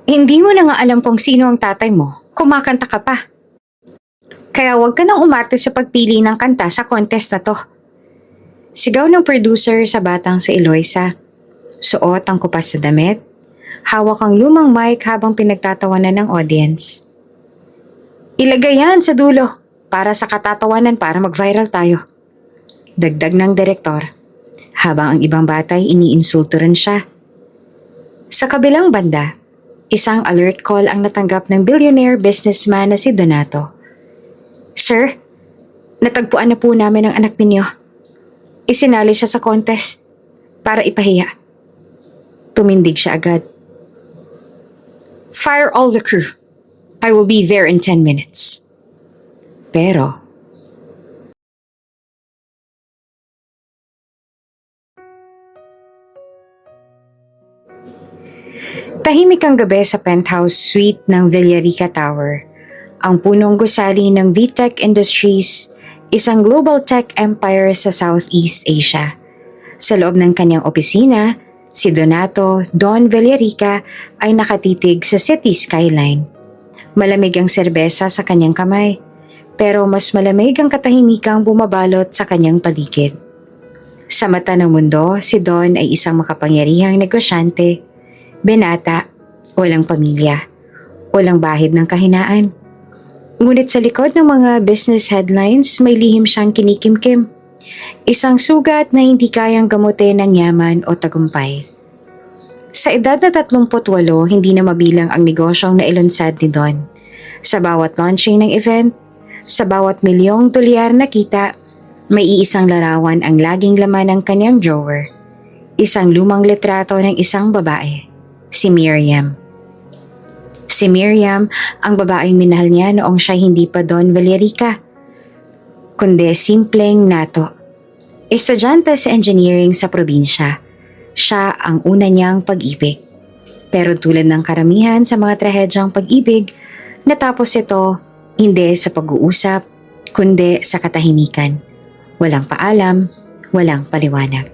Hindi mo na nga alam kung sino ang tatay mo. Kumakanta ka pa. Kaya huwag ka nang umarte sa pagpili ng kanta sa contest na to. Sigaw ng producer sa batang si Eloisa. Suot ang kupas na damit. Hawak ang lumang mic habang pinagtatawanan ng audience. Ilagay yan sa dulo para sa katatawanan para mag-viral tayo. Dagdag ng direktor. Habang ang ibang batay iniinsulto rin siya. Sa kabilang banda, isang alert call ang natanggap ng billionaire businessman na si Donato. Sir, natagpuan na po namin ang anak ninyo. Isinali siya sa contest para ipahiya. Tumindig siya agad. Fire all the crew. I will be there in 10 minutes. Pero, tahimik ang gabi sa penthouse suite ng Villarica Tower. Ang punong gusali ng VTech Industries, isang global tech empire sa Southeast Asia. Sa loob ng kanyang opisina, si Donato Don Villarica ay nakatitig sa city skyline. Malamig ang serbesa sa kanyang kamay, pero mas malamig ang katahimikang bumabalot sa kanyang paligid. Sa mata ng mundo, si Don ay isang makapangyarihang negosyante, binata, walang pamilya, walang bahid ng kahinaan. Ngunit sa likod ng mga business headlines, may lihim siyang kinikimkim. Isang sugat na hindi kayang gamutin ng yaman o tagumpay. Sa edad na 38, hindi na mabilang ang negosyong nailunsad ni Don. Sa bawat launching ng event, sa bawat milyong dolyar na kita, may iisang larawan ang laging laman ng kanyang drawer. Isang lumang litrato ng isang babae, si Miriam. Si Miriam, ang babaeng minahal niya noong siya hindi pa Don Villarica, kundi simpleng Nato. Estudyante sa engineering sa probinsya. Siya ang una niyang pag-ibig. Pero tulad ng karamihan sa mga trahedyang pag-ibig, natapos ito hindi sa pag-uusap, kundi sa katahimikan. Walang paalam, walang paliwanag.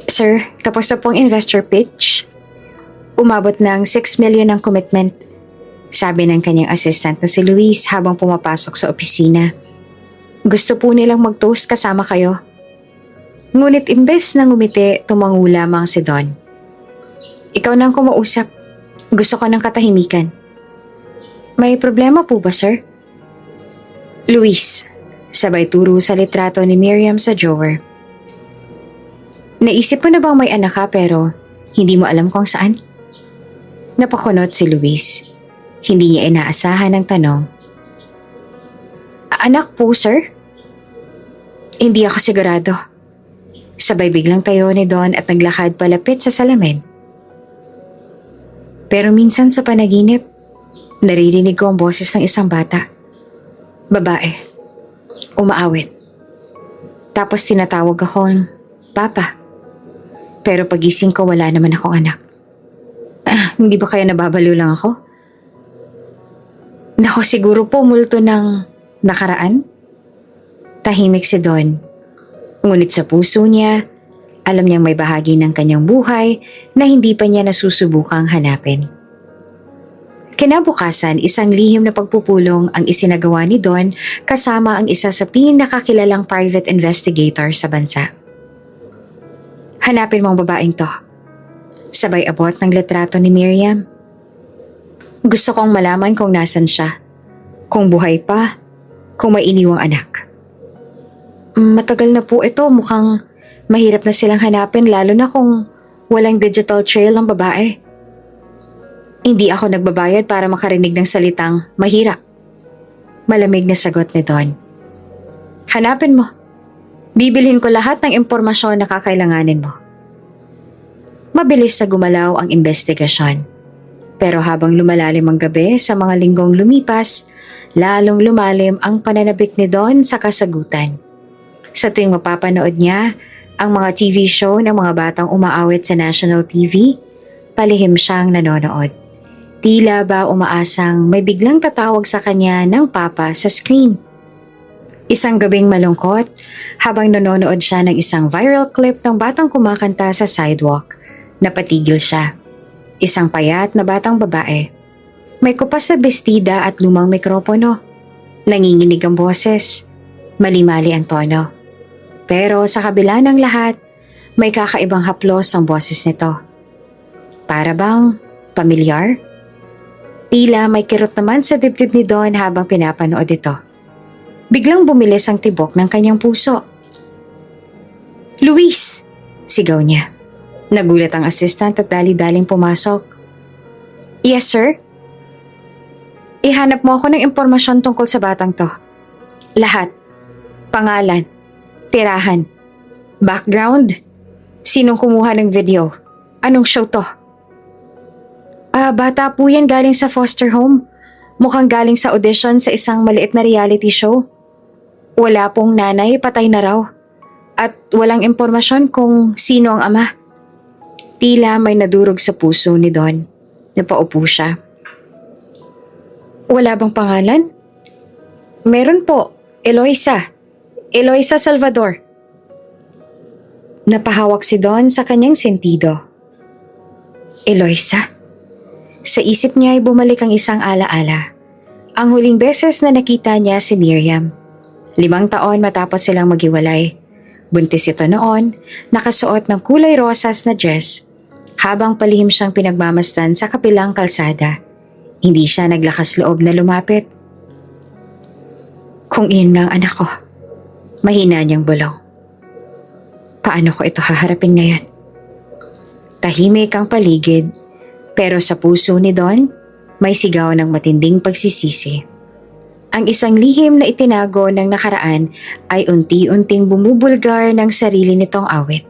Sir, tapos na pong investor pitch. Umabot ng 6 million ang commitment, sabi ng kanyang assistant na si Luis habang pumapasok sa opisina. Gusto po nilang mag-toast kasama kayo. Ngunit imbes na ngumiti, tumango lamang si Don. Ikaw nang kumausap. Gusto ko ng katahimikan. May problema po ba, sir? Luis, sabay turo sa litrato ni Miriam sa drawer. Naisip mo na bang may anak ka pero hindi mo alam kung saan? Napakunot si Luis. Hindi niya inaasahan ang tanong. Anak po, sir? Hindi ako sigurado. Sabay biglang tayo ni Don at naglakad palapit sa salamin. Pero minsan sa panaginip, naririnig ko ang boses ng isang bata. Babae. Umaawit. Tapos tinatawag akong Papa. Pero pagising ko wala naman akong anak. Hindi ba kaya nababaliw lang ako? Nako, siguro po multo ng nakaraan? Tahimik si Don. Ngunit sa puso niya, alam niyang may bahagi ng kanyang buhay na hindi pa niya nasusubukang hanapin. Kinabukasan, isang lihim na pagpupulong ang isinagawa ni Don kasama ang isa sa pinakakilalang private investigator sa bansa. Hanapin mo ang babaeng to. Sabay abot ng litrato ni Miriam. Gusto kong malaman kung nasan siya, kung buhay pa, kung may iniwang anak. Matagal na po ito, mukhang mahirap na silang hanapin lalo na kung walang digital trail ng babae. Hindi ako nagbabayad para makarinig ng salitang mahirap. Malamig na sagot ni Don. Hanapin mo. Bibilhin ko lahat ng impormasyon na kakailanganin mo. Mabilis na gumalaw ang investigasyon. Pero habang lumalalim ang gabi sa mga linggong lumipas, lalong lumalim ang pananabik ni Don sa kasagutan. Sa tuwing mapapanood niya ang mga TV show ng mga batang umaawit sa national TV, palihim siyang nanonood. Tila ba umaasang may biglang tatawag sa kanya ng papa sa screen. Isang gabing malungkot habang nanonood siya ng isang viral clip ng batang kumakanta sa sidewalk. Napatigil siya. Isang payat na batang babae. May kupas na bestida at lumang mikropono. Nanginginig ang boses. Mali-mali ang tono. Pero sa kabila ng lahat, may kakaibang haplos ang boses nito. Para bang pamilyar? Tila may kirot naman sa dibdib ni Don habang pinapanood ito. Biglang bumilis ang tibok ng kanyang puso. "Luis!" sigaw niya. Nagulat ang assistant at dali-daling pumasok. "Yes, sir?" "Ihanap mo ako ng impormasyon tungkol sa batang to. Lahat. Pangalan, tirahan, background, sinong kumuha ng video, anong show to?" Bata po yan galing sa foster home. Mukhang galing sa audition sa isang maliit na reality show. Wala pong nanay, patay na raw. At walang impormasyon kung sino ang ama." Tila may nadurog sa puso ni Don. Napaupo siya. "Wala bang pangalan?" "Meron po, Eloisa. Eloisa Salvador." Napahawak si Don sa kanyang sentido. Eloisa? Sa isip niya ay bumalik ang isang alaala. Ang huling beses na nakita niya si Miriam. 5 taon matapos silang maghiwalay. Buntis ito noon, nakasuot ng kulay rosas na dress, habang palihim siyang pinagmamasdan sa kapilang kalsada. Hindi siya naglakas loob na lumapit. Kung iyon nga ang anak ko, mahina niyang bulong. Paano ko ito haharapin ngayon? Tahimik ang paligid, pero sa puso ni Don, may sigaw ng matinding pagsisisi. Ang isang lihim na itinago ng nakaraan ay unti-unting bumubulgar ng sarili nitong awit.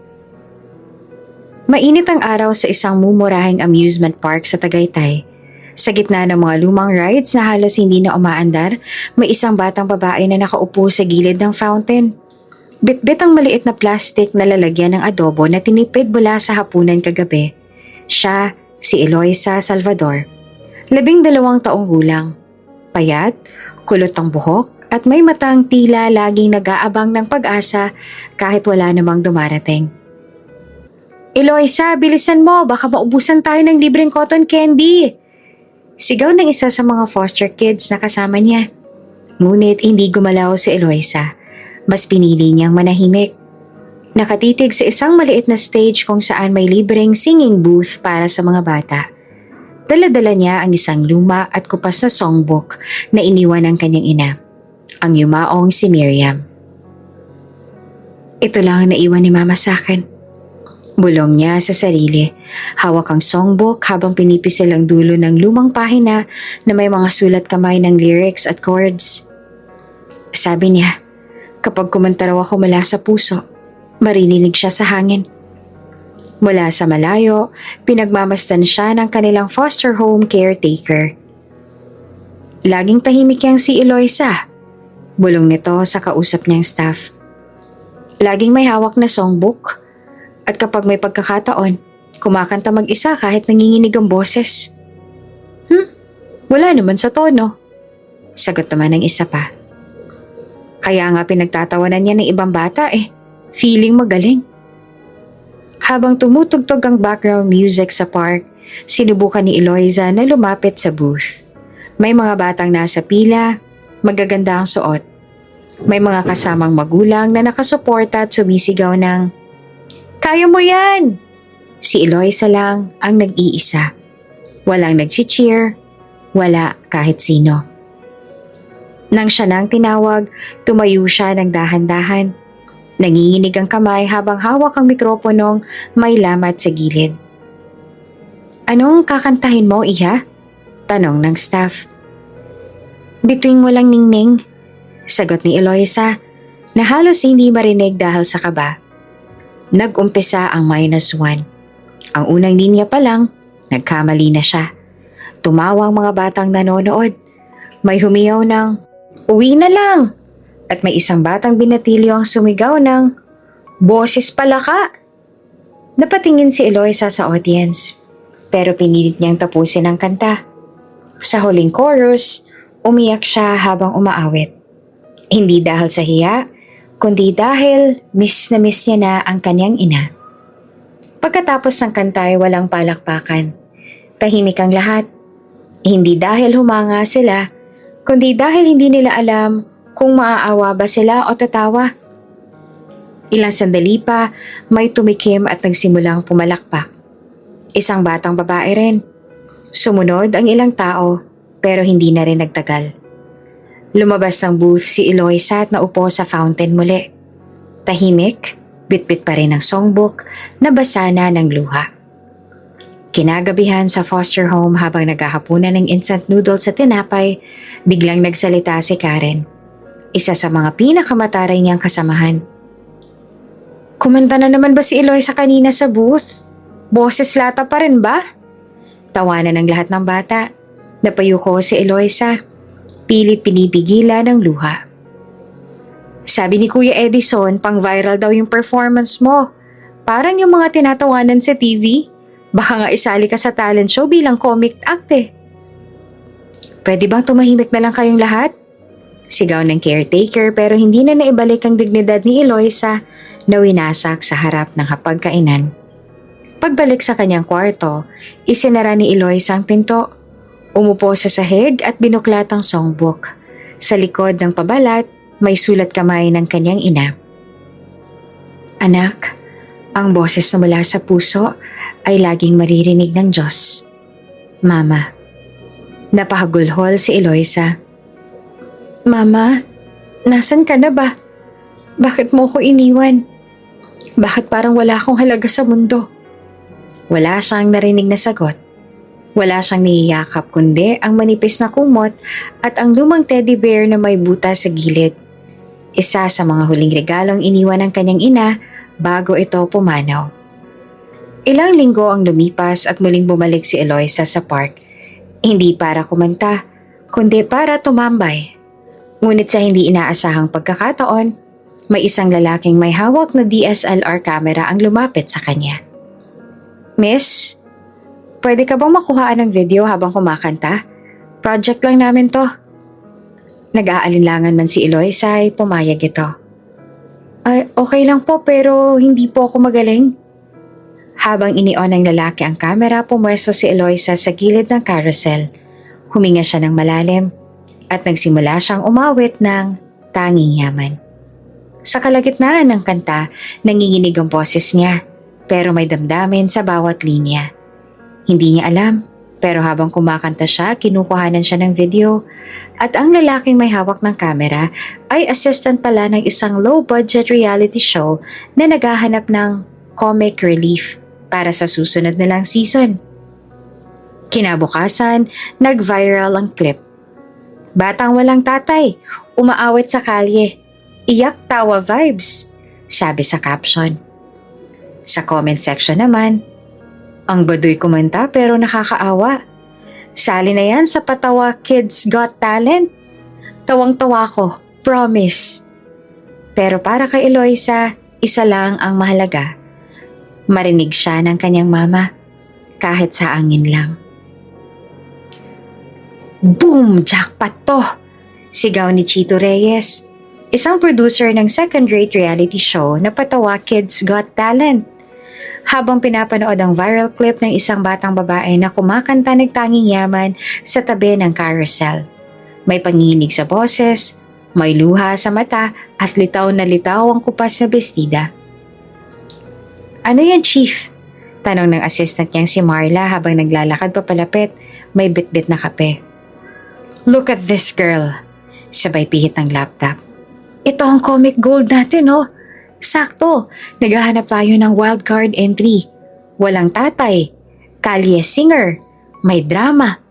Mainit ang araw sa isang mumurahing amusement park sa Tagaytay. Sa gitna ng mga lumang rides na halos hindi na umaandar, may isang batang babae na nakaupo sa gilid ng fountain. Bitbit ang maliit na plastic na lalagyan ng adobo na tinipid mula sa hapunan kagabi. Siya, si Eloisa Salvador. 12 taong gulang. Payat, kulot ang buhok at may matang tila laging nag-aabang ng pag-asa kahit wala namang dumarating. "Eloisa, bilisan mo, baka maubusan tayo ng libreng cotton candy!" Sigaw ng isa sa mga foster kids na kasama niya. Ngunit hindi gumalaw si Eloisa. Mas pinili niyang manahimik. Nakatitig sa isang maliit na stage kung saan may libreng singing booth para sa mga bata. Dala-dala niya ang isang luma at kupas na songbook na iniwan ng kanyang ina. Ang yumaong si Miriam. "Ito lang ang naiwan ni Mama sa akin." Bulong niya sa sarili. Hawak ang songbook habang pinipisil ang dulo ng lumang pahina na may mga sulat kamay ng lyrics at chords. Sabi niya, kapag kumanta raw ako mula sa puso, maririnig siya sa hangin. Mula sa malayo, pinagmamasdan siya ng kanilang foster home caretaker. Laging tahimik yang si Eloisa. Bulong nito sa kausap niyang staff. Laging may hawak na songbook. At kapag may pagkakataon, kumakanta mag-isa kahit nanginginig ang boses. Wala naman sa tono. Sagot naman ng isa pa. Kaya nga pinagtatawanan niya ng ibang bata Feeling magaling. Habang tumutugtog ang background music sa park, sinubukan ni Eloisa na lumapit sa booth. May mga batang nasa pila, magaganda ang suot. May mga kasamang magulang na nakasuporta at sumisigaw ng, "Kaya mo yan!" Si Eloisa lang ang nag-iisa. Walang nag-cheer, wala kahit sino. Nang siya nang tinawag, tumayo siya ng dahan-dahan. Nanginginig ang kamay habang hawak ang mikroponong may lamat sa gilid. "Anong kakantahin mo, Iha?" Tanong ng staff. "Bituing walang ningning," sagot ni Eloisa na halos hindi marinig dahil sa kaba. Nag-umpisa ang -1. Ang unang linya pa lang, nagkamali na siya. Tumawa ang mga batang nanonood. May humiyaw ng, "Uwi na lang!" At may isang batang binatilyo ang sumigaw ng, "Boses pala ka!" Napatingin si Eloisa sa audience, pero pinilit niyang tapusin ang kanta. Sa huling chorus, umiyak siya habang umaawit. Hindi dahil sa hiya, kundi dahil miss na miss niya na ang kanyang ina. Pagkatapos ng kanta ay walang palakpakan. Tahimik ang lahat. Hindi dahil humanga sila, kundi dahil hindi nila alam kung maaawa ba sila o tatawa. Ilang sandali pa, may tumikim at nagsimulang pumalakpak. Isang batang babae rin. Sumunod ang ilang tao, pero hindi na rin nagtagal. Lumabas ng booth si Eloisa at naupo sa fountain muli. Tahimik, bitbit pa rin ang songbook na basa na ng luha. Kinagabihan sa foster home habang naghahapunan ng instant noodles sa tinapay, biglang nagsalita si Karen, isa sa mga pinakamataray niyang kasamahan. Kumanta na naman ba si Eloisa kanina sa booth? Boses lata pa rin ba? Tawanan ng lahat ng bata. Napayuko si Eloisa. Pilit pinipigilan ng luha. Sabi ni Kuya Edison, pang-viral daw yung performance mo. Parang yung mga tinatawanan sa TV. Baka nga isali ka sa talent show bilang comic act eh. Pwede bang tumahimik na lang kayong lahat? Sigaw ng caretaker pero hindi na naibalik ang dignidad ni Eloisa na winasak sa harap ng hapagkainan. Pagbalik sa kanyang kwarto, isinara ni Eloisa ang pinto. Umupo sa sahig at binuklat ang songbook. Sa likod ng pabalat, may sulat kamay ng kanyang ina. Anak, ang boses na mula sa puso ay laging maririnig ng Diyos. Mama. Napahagulhol si Eloisa. Mama, nasan ka na ba? Bakit mo ko iniwan? Bakit parang wala akong halaga sa mundo? Wala siyang narinig na sagot. Wala siyang niyayakap kundi ang manipis na kumot at ang lumang teddy bear na may buta sa gilid. Isa sa mga huling regalong iniwan ng kanyang ina bago ito pumanaw. Ilang linggo ang lumipas at muling bumalik si Eloisa sa park. Hindi para kumanta, kundi para tumambay. Ngunit sa hindi inaasahang pagkakataon, may isang lalaking may hawak na DSLR camera ang lumapit sa kanya. Miss, pwede ka bang makuhaan ng video habang kumakanta? Project lang namin to. Nag-aalinlangan man si Eloisa ay pumayag ito. Ay, okay lang po pero hindi po ako magaling. Habang inion ng lalaki ang kamera, pumwesto si Eloisa sa gilid ng carousel. Huminga siya ng malalim at nagsimula siyang umawit ng Tanging Yaman. Sa kalagitnaan ng kanta, nanginginig ang boses niya pero may damdamin sa bawat linya. Hindi niya alam pero habang kumakanta siya, kinukuhanan siya ng video at ang lalaking may hawak ng kamera ay assistant pala ng isang low-budget reality show na naghahanap ng comic relief para sa susunod nilang season. Kinabukasan, nag-viral ang clip. Batang walang tatay, umaawit sa kalye. Iyak tawa vibes, sabi sa caption. Sa comment section naman, ang baduy kumanta pero nakakaawa. Sali na yan sa Patawa Kids Got Talent. Tawang-tawa ko, promise. Pero para kay Eloisa, isa lang ang mahalaga. Marinig siya ng kanyang mama, kahit sa angin lang. Boom! Jackpot to! Sigaw ni Chito Reyes, isang producer ng second-rate reality show na Patawa Kids Got Talent. Habang pinapanood ang viral clip ng isang batang babae na kumakanta ng Tanging Yaman sa tabi ng carousel. May panginginig sa boses, may luha sa mata at litaw na litaw ang kupas na bestida. Ano yan, Chief? Tanong ng assistant niyang si Marla habang naglalakad papalapit, may bitbit na kape. Look at this girl, sabay pihit ng laptop. Ito ang comic gold natin, oh. Sakto, naghahanap tayo ng wildcard entry. Walang tatay, kalye singer, may drama.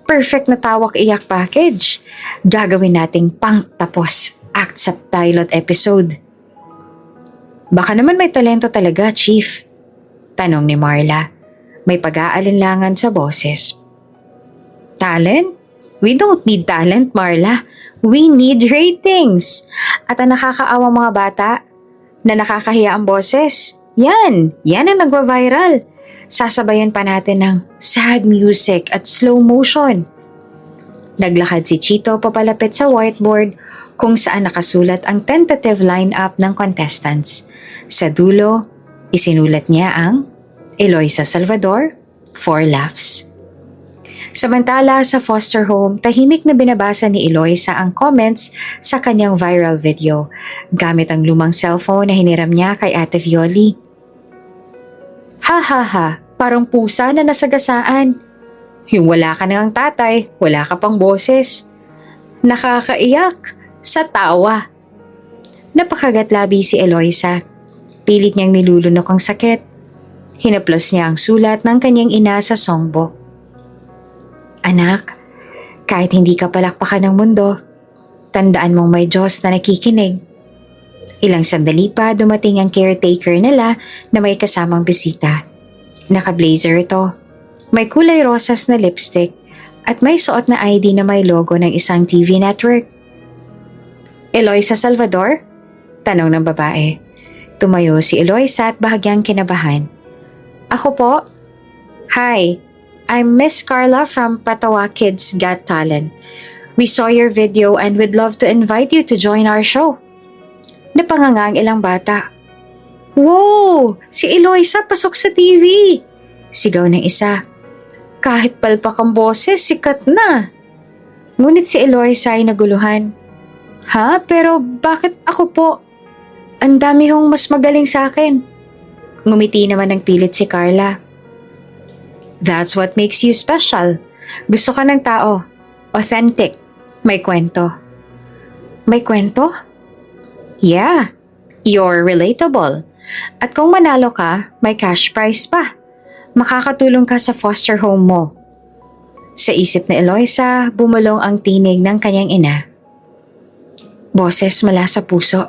Perfect na tawak iyak package. Gagawin nating pang-tapos act sa pilot episode. Baka naman may talento talaga, Chief. Tanong ni Marla. May pag-aalinlangan sa boses. Talent? We don't need talent, Marla. We need ratings. At ang nakakaawang mga bata na nakakahiya ang boses. Yan ang nagwa-viral. Sasabayan pa natin ng sad music at slow motion. Naglakad si Chito papalapit sa whiteboard kung saan nakasulat ang tentative lineup ng contestants. Sa dulo, isinulat niya ang Eloisa Salvador, 4 laughs. Samantala sa foster home, tahimik na binabasa ni Eloisa ang comments sa kanyang viral video gamit ang lumang cellphone na hiniram niya kay Ate Violi. Ha ha ha, parang pusa na nasagasaan. Yung wala ka na ang tatay, wala ka pang boses. Nakakaiyak sa tawa. Napakagatlabi si Eloisa. Pilit niyang nilulunok ang sakit. Hinaplos niya ang sulat ng kanyang ina sa songbook. Anak, kahit hindi ka palakpakan ng mundo, tandaan mong may Diyos na nakikinig. Ilang sandali pa dumating ang caretaker nila na may kasamang bisita. Naka-blazer ito, may kulay rosas na lipstick at may suot na ID na may logo ng isang TV network. Eloisa Salvador? Tanong ng babae. Tumayo si Eloisa at bahagyang kinabahan. Ako po? Hi, I'm Miss Carla from Patawa Kids Got Talent. We saw your video and we'd love to invite you to join our show. Napanganga ang ilang bata. Wow! Si Eloisa pasok sa TV! Sigaw ng isa. Kahit palpak ang boses, sikat na. Ngunit si Eloisa ay naguluhan. Ha? Pero bakit ako po? Ang dami hong mas magaling sa akin. Ngumiti naman ng pilit si Carla. That's what makes you special. Gusto ka ng tao. Authentic. May kwento. May kwento? Yeah. You're relatable. At kung manalo ka, may cash prize pa. Makakatulong ka sa foster home mo. Sa isip ni Eloisa, bumulong ang tinig ng kanyang ina. Boses mula sa puso.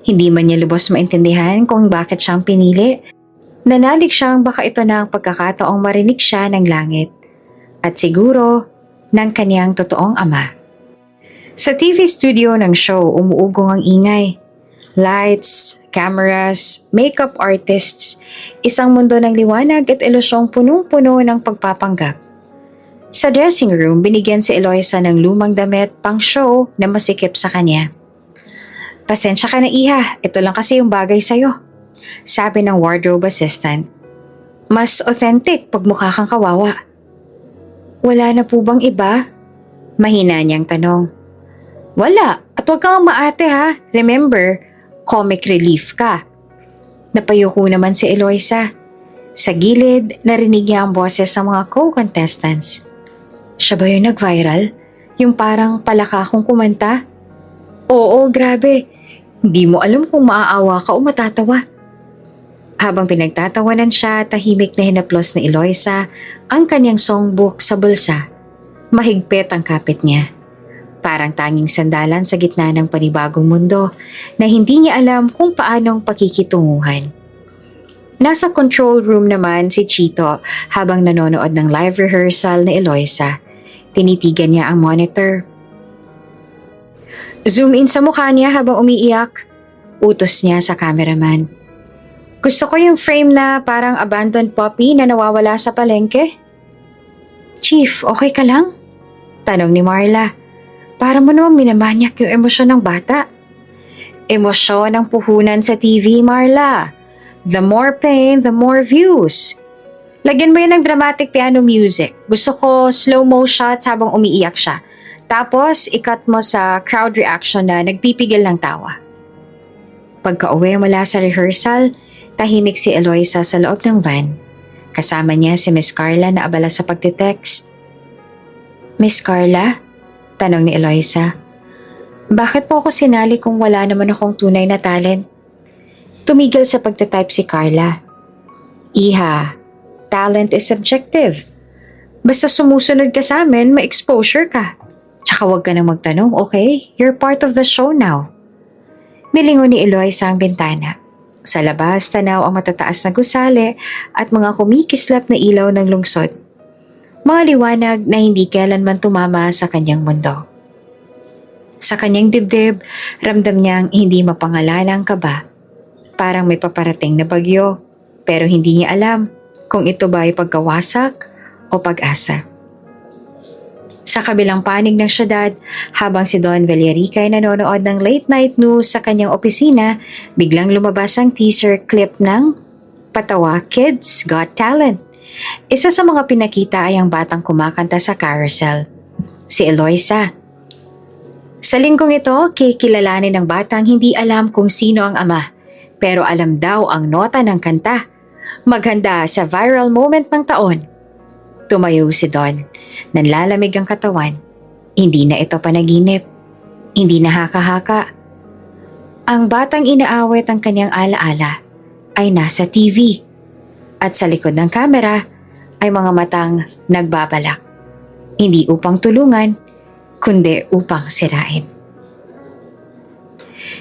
Hindi man niya lubos maintindihan kung bakit siyang pinili. Nanalig siyang baka ito na ang pagkakataong marinig siya ng langit at siguro ng kaniyang totoong ama. Sa TV studio ng show, umuugong ang ingay. Lights, cameras, makeup artists, isang mundo ng liwanag at ilusyong punong-puno ng pagpapanggap. Sa dressing room, binigyan si Eloisa ng lumang damit pang show na masikip sa kanya. Pasensya ka na iha, ito lang kasi yung bagay sa'yo. Sabi ng wardrobe assistant. Mas authentic pag mukha kang kawawa. Wala na po bang iba? Mahina niyang tanong. Wala, at huwag kang maate ha. Remember, comic relief ka. Napayuko naman si Eloisa. Sa gilid, narinig niya ang boses ng mga co-contestants. Siya ba yung nag-viral? Yung parang palaka kong kumanta? Oo, grabe. Hindi mo alam kung maaawa ka o matatawa. Habang pinagtatawanan siya, tahimik na hinaplos ni Eloisa ang kanyang songbook sa bulsa. Mahigpit ang kapit niya. Parang tanging sandalan sa gitna ng panibagong mundo na hindi niya alam kung paanong pakikitunguhan. Nasa control room naman si Chito habang nanonood ng live rehearsal ni Eloisa. Tinitigan niya ang monitor. Zoom in sa mukha niya habang umiiyak. Utos niya sa cameraman. Gusto ko yung frame na parang abandoned puppy na nawawala sa palengke. Chief, okay ka lang? Tanong ni Marla. Para mo namang minamanyak yung emosyon ng bata. Emosyon ang puhunan sa TV, Marla. The more pain, the more views. Lagyan mo yun ng dramatic piano music. Gusto ko slow-mo shots habang umiiyak siya. Tapos, ikat mo sa crowd reaction na nagpipigil ng tawa. Pagka-uwi mula sa rehearsal, tahimik si Eloisa sa loob ng van. Kasama niya si Miss Carla na abala sa pagtitext. Miss Carla? Tanong ni Eloisa. Bakit po ako sinali kung wala naman akong tunay na talent? Tumigil sa pagtatype si Carla. Iha, talent is subjective. Basta sumusunod ka sa amin, may exposure ka. Tsaka huwag ka nang magtanong, okay? You're part of the show now. Nilingon ni Eloisa ang bintana. Sa labas, tanaw ang matataas na gusali at mga kumikislap na ilaw ng lungsod. Mga liwanag na hindi kailanman tumama sa kanyang mundo. Sa kanyang dibdib, ramdam niyang hindi mapangalalang kaba. Parang may paparating na bagyo, pero hindi niya alam kung ito ba ay pagkawasak o pag-asa. Sa kabilang panig ng syudad, habang si Don Villarica ay nanonood ng late night news sa kanyang opisina, biglang lumabas ang teaser clip ng Patawa Kids Got Talent. Isa sa mga pinakita ay ang batang kumakanta sa carousel, si Eloisa. Sa linggong ito, kikilalanin ng batang hindi alam kung sino ang ama, pero alam daw ang nota ng kanta. Maghanda sa viral moment ng taon. Tumayo si Don. Nanlalamig ang katawan. Hindi na ito panaginip. Hindi na haka-haka. Ang batang inaawit ang kanyang alaala ay nasa TV. At sa likod ng kamera ay mga matang nagbabalak. Hindi upang tulungan, kundi upang sirain.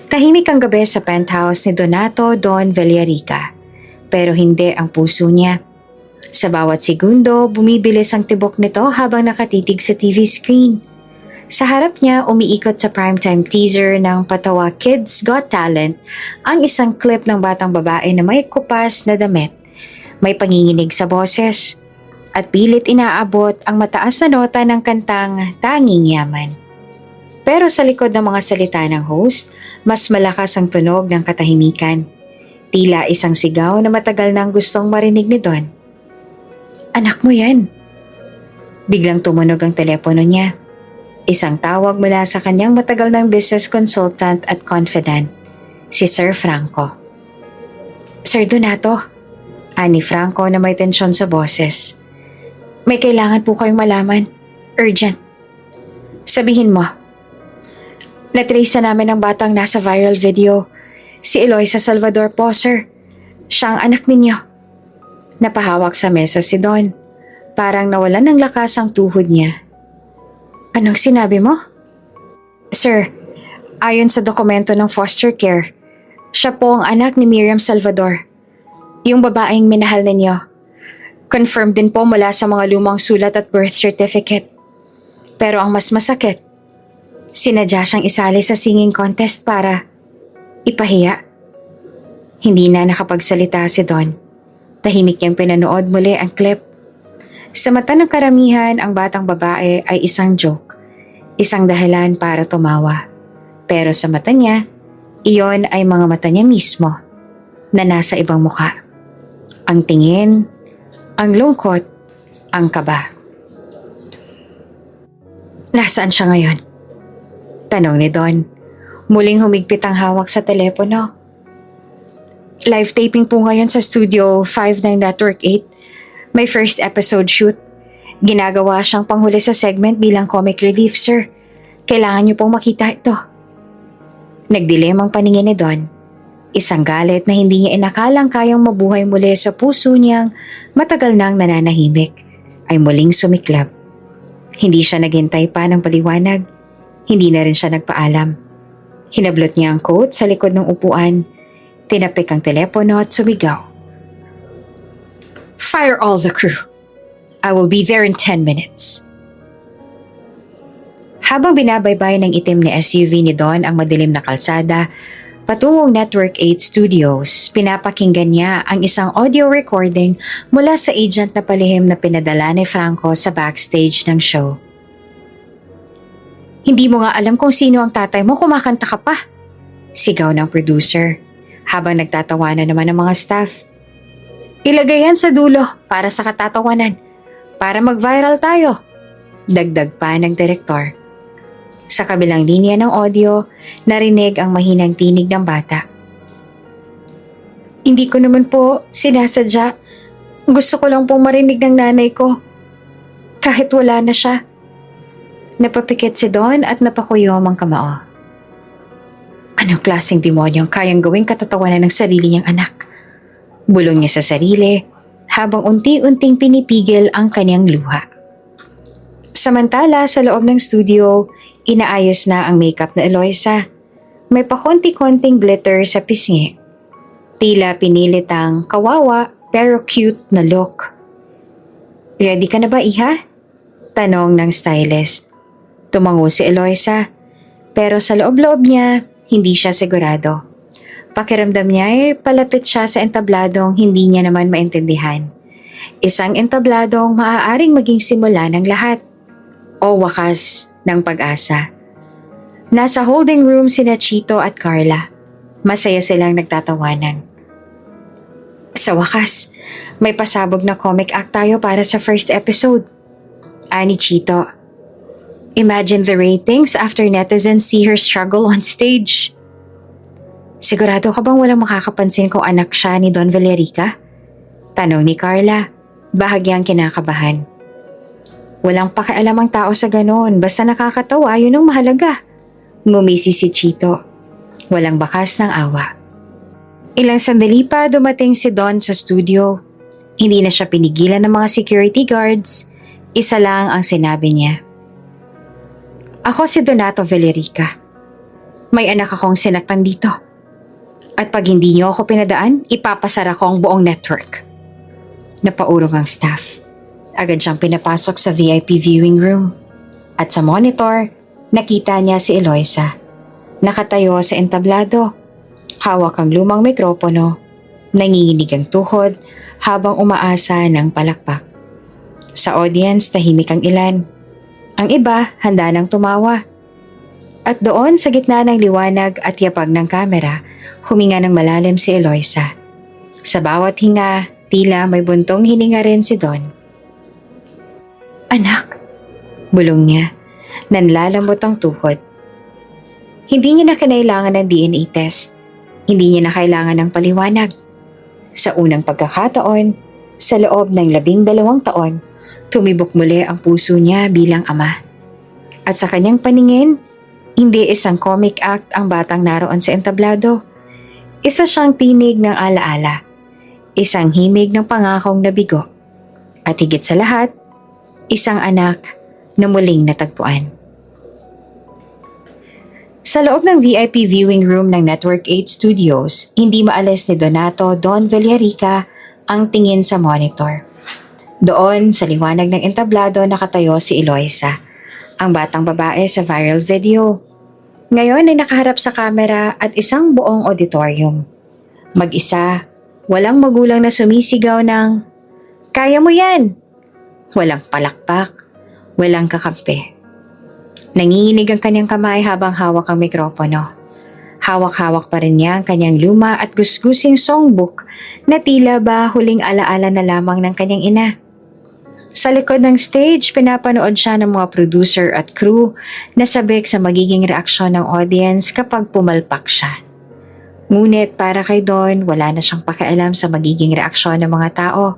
Tahimik ang gabi sa penthouse ni Donato Don Villarica, pero hindi ang puso niya. Sa bawat segundo, bumibilis ang tibok nito habang nakatitig sa TV screen. Sa harap niya, umiikot sa primetime teaser ng Patawa Kids Got Talent ang isang clip ng batang babae na may kupas na damit, may panginginig sa boses, at pilit inaabot ang mataas na nota ng kantang Tanging Yaman. Pero sa likod ng mga salita ng host, mas malakas ang tunog ng katahimikan. Tila isang sigaw na matagal nang gustong marinig ni Don. Anak mo yan. Biglang tumunog ang telepono niya. Isang tawag mula sa kanyang matagal ng business consultant at confidant, si Sir Franco. Sir Donato, ani Franco na may tensyon sa boses. May kailangan po kayong malaman. Urgent. Sabihin mo. Natrace na namin ang batang nasa viral video. Si Eloisa Salvador po, sir. Siya ang anak ninyo. Napahawak sa mesa si Don. Parang nawalan ng lakas ang tuhod niya. Anong sinabi mo? Sir, ayon sa dokumento ng foster care, siya po ang anak ni Miriam Salvador. Yung babaeng minahal ninyo. Confirmed din po mula sa mga lumang sulat at birth certificate. Pero ang mas masakit, sinadya siyang isali sa singing contest para ipahiya. Hindi na nakapagsalita si Don. Tahimik niyang pinanood muli ang clip. Sa mata ng karamihan, ang batang babae ay isang joke, isang dahilan para tumawa. Pero sa mata niya, iyon ay mga mata niya mismo na nasa ibang muka. Ang tingin, ang lungkot, ang kaba. Nasaan siya ngayon? Tanong ni Don. Muling humigpit ang hawak sa telepono. Live taping po ngayon sa Studio 5 ng Network 8. May first episode shoot. Ginagawa siyang panghuli sa segment bilang comic relief, sir. Kailangan niyo pong makita ito. Nagdilim ang paningin ni Don. Isang galit na hindi niya inakalang kayang mabuhay muli sa puso niyang matagal nang nananahimik ay muling sumiklab. Hindi siya naghintay pa ng paliwanag. Hindi na rin siya nagpaalam. Hinablot niya ang coat sa likod ng upuan, tinapik ang telepono at sumigaw. Fire all the crew. I will be there in 10 minutes. Habang binabaybay ng itim ni SUV ni Don ang madilim na kalsada, patungong Network 8 Studios, pinapakinggan niya ang isang audio recording mula sa agent na palihim na pinadala ni Franco sa backstage ng show. Hindi mo nga alam kung sino ang tatay mo, kumakanta ka pa. Sigaw ng producer, habang nagtatawanan naman ng mga staff. Ilagay yan sa dulo para sa katatawanan, para mag-viral tayo. Dagdag pa ng direktor. Sa kabilang linya ng audio, narinig ang mahinang tinig ng bata. Hindi ko naman po sinasadya. Gusto ko lang pong marinig ng nanay ko. Kahit wala na siya. Napapikit si Don at napakuyom ang kamao. Anong klaseng demonyo ang kayang gawing katatawanan ng sarili niyang anak? Bulong niya sa sarili habang unti-unting pinipigil ang kanyang luha. Samantala sa loob ng studio, inaayos na ang makeup na Eloisa. May pakonti-konting glitter sa pisngi. Tila pinilit ang kawawa pero cute na look. Ready ka na ba, iha? Tanong ng stylist. Tumango si Eloisa, pero sa loob-loob niya, hindi siya sigurado. Pakiramdam niya ay palapit siya sa entabladong hindi niya naman maintindihan. Isang entabladong maaaring maging simula ng lahat o wakas ng pag-asa. Nasa holding room sina Chito at Carla. Masaya silang nagtatawanan. Sa wakas, may pasabog na comic act tayo para sa first episode. Ani Chito. Imagine the ratings after netizens see her struggle on stage. Sigurado ka bang walang makakapansin kung anak siya ni Don Villarica? Tanong ni Carla, bahagyang kinakabahan. Walang pakialam ang tao sa ganon, basta nakakatawa yun ang mahalaga. Ngumisi si Chito. Walang bakas ng awa. Ilang sandali pa dumating si Don sa studio. Hindi na siya pinigilan ng mga security guards. Isa lang ang sinabi niya. Ako si Donato Villarica. May anak akong sinaktan dito. At pag hindi niyo ako pinadaan, ipapasara ko ang buong network. Napaurong ang staff. Agad siyang pinapasok sa VIP viewing room. At sa monitor, nakita niya si Eloisa. Nakatayo sa entablado. Hawak ang lumang mikropono. Nanginginig ang tuhod habang umaasa ng palakpak. Sa audience, tahimik ang ilan. Ang iba, handa nang tumawa. At doon sa gitna ng liwanag at yapag ng kamera, huminga ng malalim si Eloisa. Sa bawat hinga, tila may buntong hininga rin si Don. Anak, bulong niya. Nanlalambot ang tuhod. Hindi niya na kinailangan ng DNA test. Hindi niya na kailangan ng paliwanag. Sa unang pagkakataon, sa loob ng 12 taon, tumibok muli ang puso niya bilang ama. At sa kanyang paningin, hindi isang comic act ang batang naroon sa entablado. Isa siyang tinig ng alaala. Isang himig ng pangakong nabigo. At higit sa lahat, isang anak na muling natagpuan. Sa loob ng VIP viewing room ng Network 8 Studios, hindi maalis ni Donato Don Villarica ang tingin sa monitor. Doon, sa liwanag ng entablado, nakatayo si Eloisa, ang batang babae sa viral video. Ngayon ay nakaharap sa kamera at isang buong auditorium. Mag-isa, walang magulang na sumisigaw ng, "Kaya mo yan!" Walang palakpak, walang kakampi. Nanginginig ang kanyang kamay habang hawak ang mikropono. Hawak-hawak pa rin niya ang kanyang luma at gusgusing songbook na tila ba huling alaala na lamang ng kanyang ina. Sa likod ng stage, pinapanood siya ng mga producer at crew na sabik sa magiging reaksyon ng audience kapag pumalpak siya. Ngunit para kay Don, wala na siyang pakialam sa magiging reaksyon ng mga tao.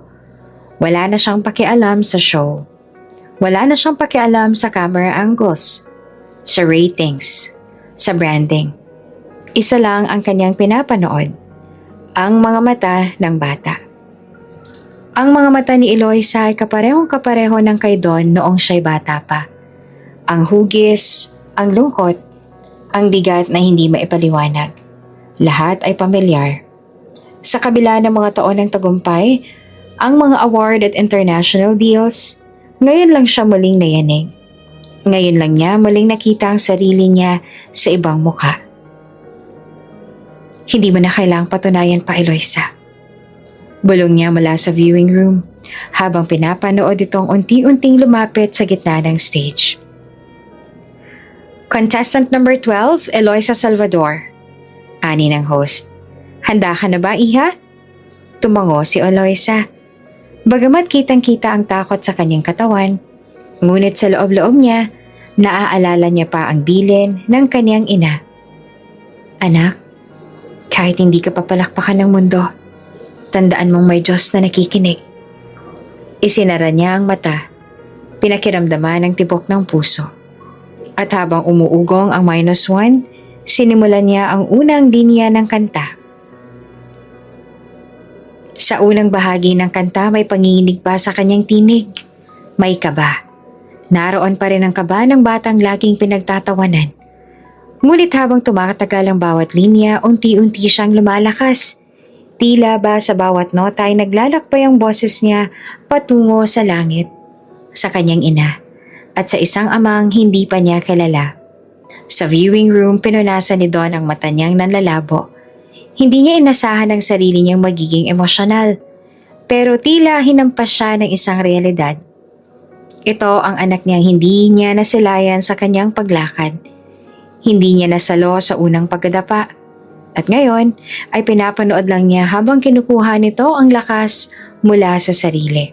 Wala na siyang pakialam sa show. Wala na siyang pakialam sa camera angles, sa ratings, sa branding. Isa lang ang kanyang pinapanood, ang mga mata ng bata. Ang mga mata ni Eloisa ay kaparehong-kapareho ng kay Don noong siya'y bata pa. Ang hugis, ang lungkot, ang bigat na hindi maipaliwanag. Lahat ay pamilyar. Sa kabila ng mga taon ng tagumpay, ang mga award at international deals, ngayon lang siya muling nayanig. Ngayon lang niya muling nakita ang sarili niya sa ibang mukha. Hindi mo na kailangang patunayan pa, Eloisa. Bulong niya mula sa viewing room habang pinapanood itong unti-unting lumapit sa gitna ng stage. Contestant number 12, Eloisa Salvador. Ani ng host. Handa ka na ba, Iha? Tumango si Eloisa. Bagamat kitang-kita ang takot sa kanyang katawan, ngunit sa loob-loob niya, naaalala niya pa ang bilin ng kanyang ina. Anak, kahit hindi ka papalakpakan ng mundo, tandaan mong may Diyos na nakikinig. Isinara niya ang mata, pinakiramdaman ang tibok ng puso. At habang umuugong ang -1, sinimulan niya ang unang linya ng kanta. Sa unang bahagi ng kanta may panginginig pa sa kanyang tinig. May kaba. Naroon pa rin ang kaba ng batang laging pinagtatawanan. Ngunit habang tumatagal ang bawat linya, unti-unti siyang lumalakas. Tila ba sa bawat nota ay naglalakbay ang boses niya patungo sa langit, sa kanyang ina, at sa isang amang hindi pa niya kilala. Sa viewing room, pinunasan ni Don ang mata niyang nanlalabo. Hindi niya inasahan ang sarili niyang magiging emosyonal, pero tila hinampas siya ng isang realidad. Ito ang anak niyang hindi niya nasilayan sa kanyang paglakad. Hindi niya nasalo sa unang pagdadapa At ngayon ay pinapanood lang niya habang kinukuha nito ang lakas mula sa sarili.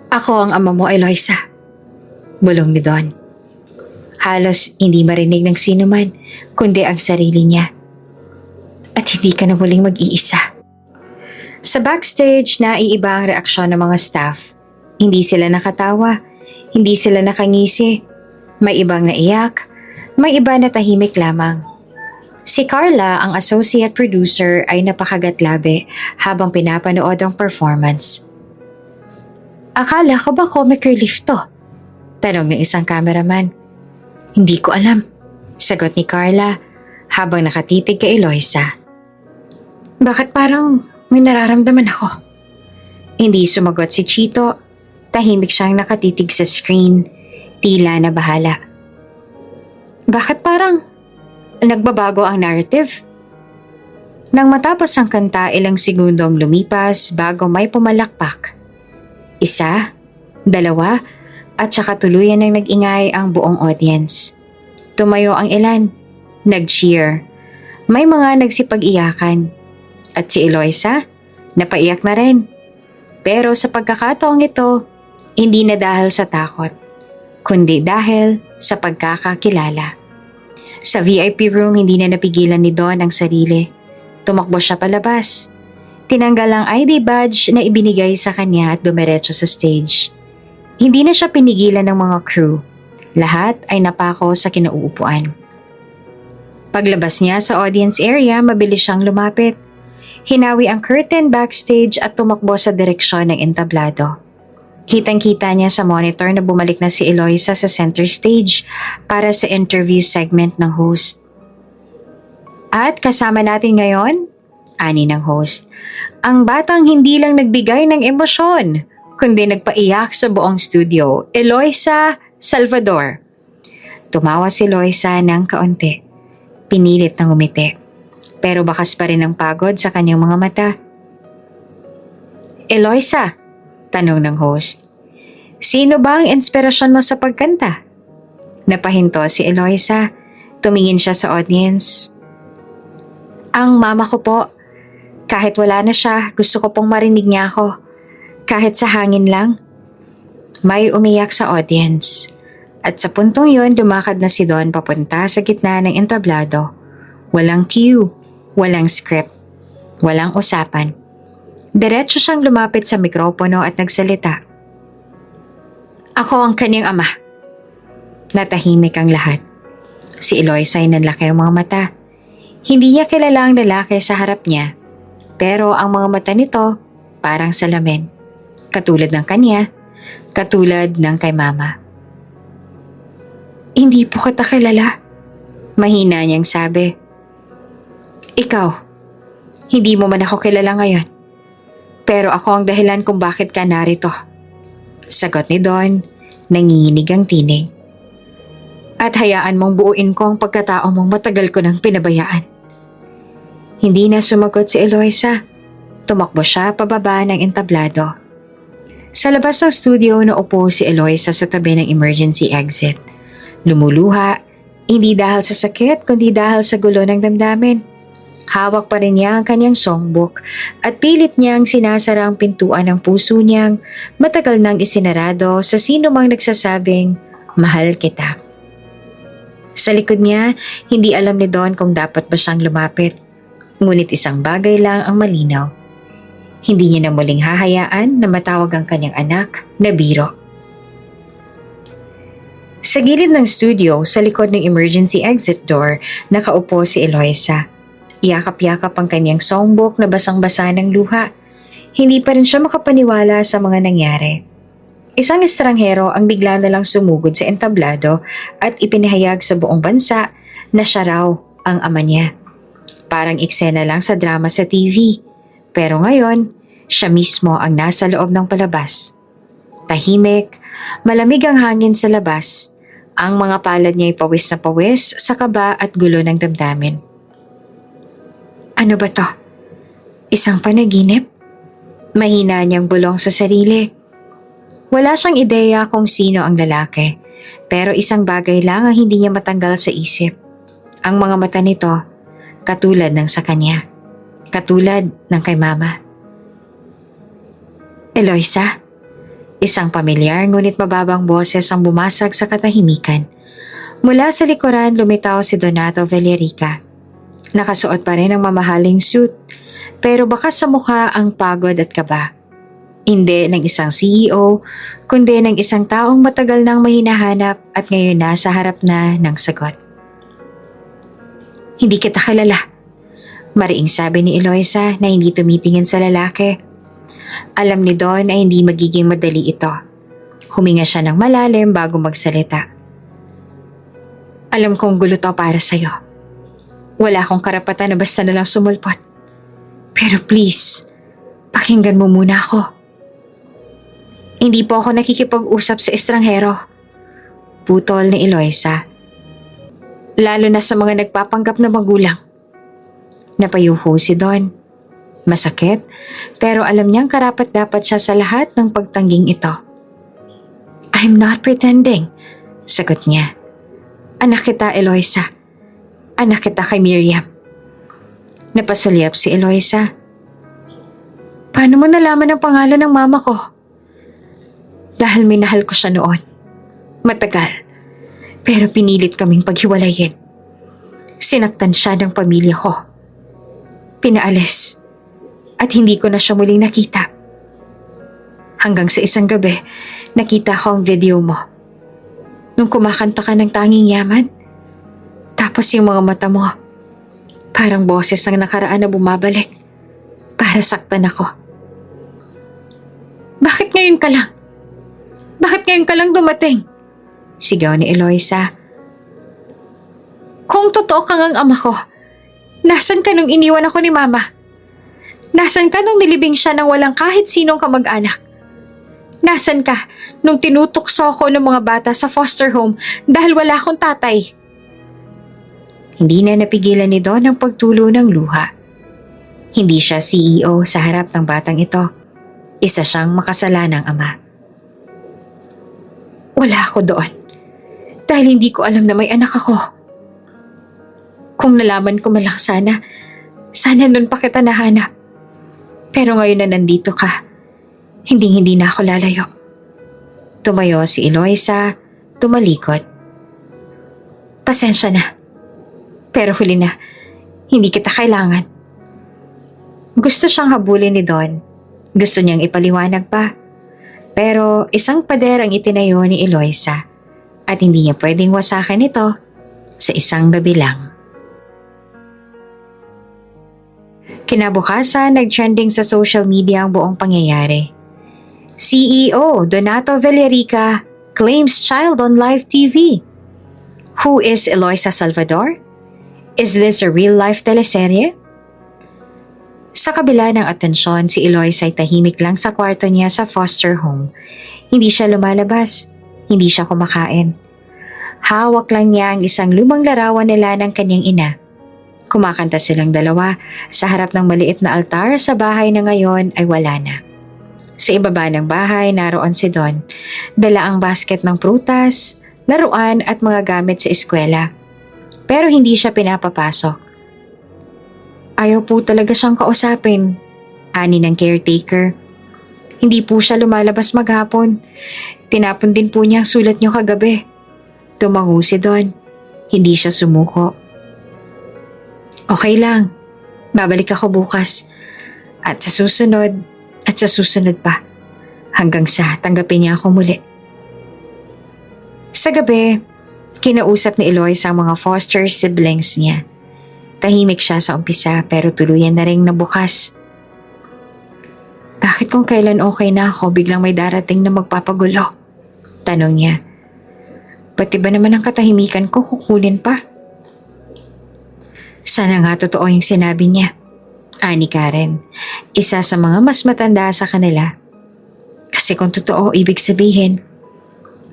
Ako ang ama mo, Eloisa. Bulong ni Don. Halos hindi marinig ng sino man, kundi ang sarili niya. At hindi ka na muling mag-iisa. Sa backstage, naiiba ang reaksyon ng mga staff. Hindi sila nakatawa, hindi sila nakangisi. May ibang naiyak, may iba na tahimik lamang. Si Carla, ang associate producer, ay napakagatlabi habang pinapanood ang performance. Akala ko ba comic relief to? Tanong ng isang cameraman. Hindi ko alam, sagot ni Carla habang nakatitig kay Eloisa. Bakit parang may nararamdaman ako? Hindi sumagot si Chito. Tahimik siyang nakatitig sa screen, tila na bahala. Bakit parang nagbabago ang narrative? Nang matapos ang kanta, ilang segundong lumipas bago may pumalakpak. Isa, dalawa, at saka tuluyan ng nag-ingay ang buong audience. Tumayo ang ilan, nag-cheer. May mga nagsipag-iyakan. At si Eloisa, napaiyak na rin. Pero sa pagkakataong ito, hindi na dahil sa takot, kundi dahil sa pagkakakilala. Sa VIP room, hindi na napigilan ni Don ang sarili. Tumakbo siya palabas. Tinanggal ang ID badge na ibinigay sa kanya at dumiretso sa stage. Hindi na siya pinigilan ng mga crew. Lahat ay napako sa kinauupuan. Paglabas niya sa audience area, mabilis siyang lumapit. Hinawi ang curtain backstage at tumakbo sa direksyon ng entablado. Kitang-kita niya sa monitor na bumalik na si Eloisa sa center stage para sa interview segment ng host. At kasama natin ngayon, ani ng host, ang batang hindi lang nagbigay ng emosyon, kundi nagpaiyak sa buong studio, Eloisa Salvador. Tumawa si Eloisa ng kaunti. Pinilit na ngumiti. Pero bakas pa rin ang pagod sa kanyang mga mata. Eloisa, tanong ng host, sino ba ang inspirasyon mo sa pagkanta? Napahinto si Eloisa. Tumingin siya sa audience. Ang mama ko po. Kahit wala na siya, gusto ko pong marinig niya ako. Kahit sa hangin lang. May umiyak sa audience. At sa puntong yun, lumakad na si Don papunta sa gitna ng entablado. Walang cue, walang script, walang usapan. Diretso siyang lumapit sa mikropono at nagsalita. Ako ang kanyang ama. Natahimik ang lahat. Si Eloisa ay nanlaki ang mga mata. Hindi niya kilala ang lalaki sa harap niya, pero ang mga mata nito parang salamin. Katulad ng kanya, katulad ng kay mama. Hindi po kita kilala, mahina niyang sabi. Ikaw, hindi mo man ako kilala ngayon. Pero ako ang dahilan kung bakit ka narito. Sagot ni Don, nanginginig ang tinig. At hayaan mong buuin ko ang pagkatao mong matagal ko nang pinabayaan. Hindi na sumagot si Eloisa. Tumakbo siya pababa ng entablado. Sa labas ng studio, naupo si Eloisa sa tabi ng emergency exit. Lumuluha, hindi dahil sa sakit kundi dahil sa gulo ng damdamin. Hawak pa rin niya ang kanyang songbook at pilit niyang sinasara ang pintuan ng puso niyang matagal nang isinarado sa sino mang nagsasabing, mahal kita. Sa likod niya, hindi alam ni Don kung dapat ba siyang lumapit. Ngunit isang bagay lang ang malinaw. Hindi niya na muling hahayaan na matawag ang kanyang anak na Biro. Sa gilid ng studio, sa likod ng emergency exit door, nakaupo si Eloisa. Yakap-yakap ang kanyang songbook na basang-basa ng luha. Hindi pa rin siya makapaniwala sa mga nangyari. Isang estranghero ang bigla na lang sumugod sa entablado at ipinahayag sa buong bansa na siya raw ang ama niya. Parang eksena lang sa drama sa TV. Pero ngayon, siya mismo ang nasa loob ng palabas. Tahimik, malamig ang hangin sa labas. Ang mga palad niya ay pawis na pawis sa kaba at gulo ng damdamin. Ano ba to? Isang panaginip? Mahina niyang bulong sa sarili. Wala siyang ideya kung sino ang lalaki, pero isang bagay lang ang hindi niya matanggal sa isip. Ang mga mata nito, katulad ng sa kanya, katulad ng kay Mama. Eloisa, isang pamilyar ngunit mababang boses ang bumasag sa katahimikan. Mula sa likuran lumitaw si Donato Villarica. Nakasuot pa rin ang mamahaling suit, pero bakas sa mukha ang pagod at kaba. Hindi ng isang CEO, kundi ng isang taong matagal nang may hinahanap at ngayon nasa harap na ng sagot. Hindi kita kilala. Mariing sabi ni Eloisa na hindi tumitingin sa lalaki. Alam ni Don ay hindi magiging madali ito. Huminga siya ng malalim bago magsalita. Alam kong gulo to para sa'yo. Wala akong karapatan na basta nalang sumulpot. Pero please, pakinggan mo muna ako. Hindi po ako nakikipag-usap sa estranghero. Putol ni Eloisa. Lalo na sa mga nagpapanggap na magulang. Napayuho si Don. Masakit, pero alam niyang karapat-dapat siya sa lahat ng pagtangging ito. I'm not pretending, sagot niya. Anak kita, Eloisa. Anak kita kay Miriam. Napasulyap si Eloisa. Paano mo nalaman ang pangalan ng mama ko? Dahil minahal ko siya noon. Matagal. Pero pinilit kaming paghiwalayin. Sinaktan siya ng pamilya ko. Pinaalis. At hindi ko na siya muling nakita. Hanggang sa isang gabi, nakita ko ang video mo. Nung kumakanta ka ng Tanging Yaman. Tapos yung mga mata mo, parang boses ng nakaraan na bumabalik para saktan ako. Bakit ngayon ka lang? Bakit ngayon ka lang dumating? Sigaw ni Eloisa. Kung totoo kang ang ama ko, nasan ka nung iniwan ako ni Mama? Nasan ka nung nilibing siya ng walang kahit sinong kamag-anak? Nasan ka nung tinutukso ako ng mga bata sa foster home dahil wala akong tatay? Hindi na napigilan ni Don ang pagtulo ng luha. Hindi siya CEO sa harap ng batang ito. Isa siyang makasalanang ama. Wala ako doon dahil hindi ko alam na may anak ako. Kung nalaman ko man lang sana nun pa kita nahanap. Pero ngayon na nandito ka, hindi na ako lalayo. Tumayo si Eloisa, tumalikod. Pasensya na. Pero huli na, hindi kita kailangan. Gusto siyang habulin ni Don. Gusto niyang ipaliwanag pa. Pero isang pader ang itinayo ni Eloisa at hindi niya pwedeng wasakan ito sa isang gabi lang. Kinabukasan, nag-trending sa social media ang buong pangyayari. CEO Donato Villarica claims child on live TV. Who is Eloisa Salvador? Is this a real-life teleserye? Sa kabila ng atensyon, si Eloisa ay tahimik lang sa kwarto niya sa foster home. Hindi siya lumalabas. Hindi siya kumakain. Hawak lang niya ang isang lumang larawan nila ng kanyang ina. Kumakanta silang dalawa sa harap ng maliit na altar sa bahay na ngayon ay wala na. Sa ibaba ng bahay, naroon si Don. Dala ang basket ng prutas, laruan at mga gamit sa eskwela. Pero hindi siya pinapapasok. Ayaw po talaga siyang kausapin, ani ng caretaker. Hindi po siya lumalabas maghapon. Tinapon din po niya ang sulat niyo kagabi. Tumango si Don. Hindi siya sumuko. Okay lang. Babalik ako bukas. At sa susunod pa. Hanggang sa tanggapin niya ako muli. Sa gabi, kinausap ni Eloisa ang mga foster siblings niya. Tahimik siya sa umpisa pero tuluyan na ring nabukas. Bakit kung kailan okay na ako biglang may darating na magpapagulo? Tanong niya. Pati ba naman ang katahimikan ko kukunin pa? Sana nga totoo yung sinabi niya. Ani Karen, isa sa mga mas matanda sa kanila. Kasi kung totoo, ibig sabihin,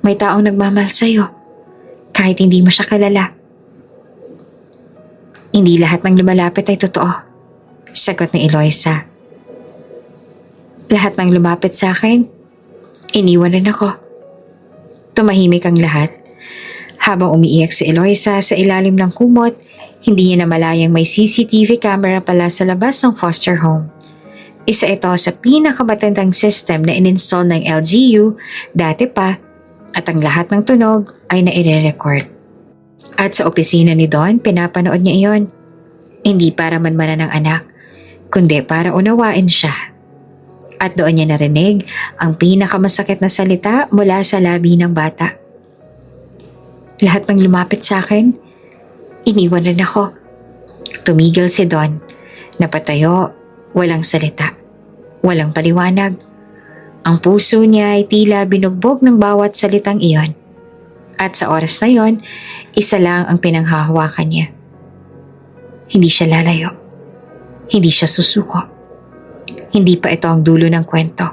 may taong nagmamahal sa'yo. Kahit hindi mo siya kilala. Hindi lahat ng lumalapit ay totoo. Sagot ni Eloisa. Lahat ng lumapit sa akin, iniwan rin ako. Tumahimik ang lahat. Habang umiiyak si Eloisa sa ilalim ng kumot, Hindi niya namalayang may CCTV camera pala sa labas ng foster home. Isa ito sa pinakamatandang system na ininstall ng LGU dati pa at ang lahat ng tunog ay naire-record. At sa opisina ni Don, pinapanood niya iyon. Hindi para manmanan ng anak, kundi para unawain siya. At doon niya narinig ang pinakamasakit na salita mula sa labi ng bata. Lahat ng lumapit sa akin, iniwan rin ako. Tumigil si Don, napatayo, walang salita, walang paliwanag. Ang puso niya ay tila binugbog ng bawat salitang iyon. At sa oras na yon, isa lang ang pinanghahawakan niya. Hindi siya lalayo. Hindi siya susuko. Hindi pa ito ang dulo ng kwento.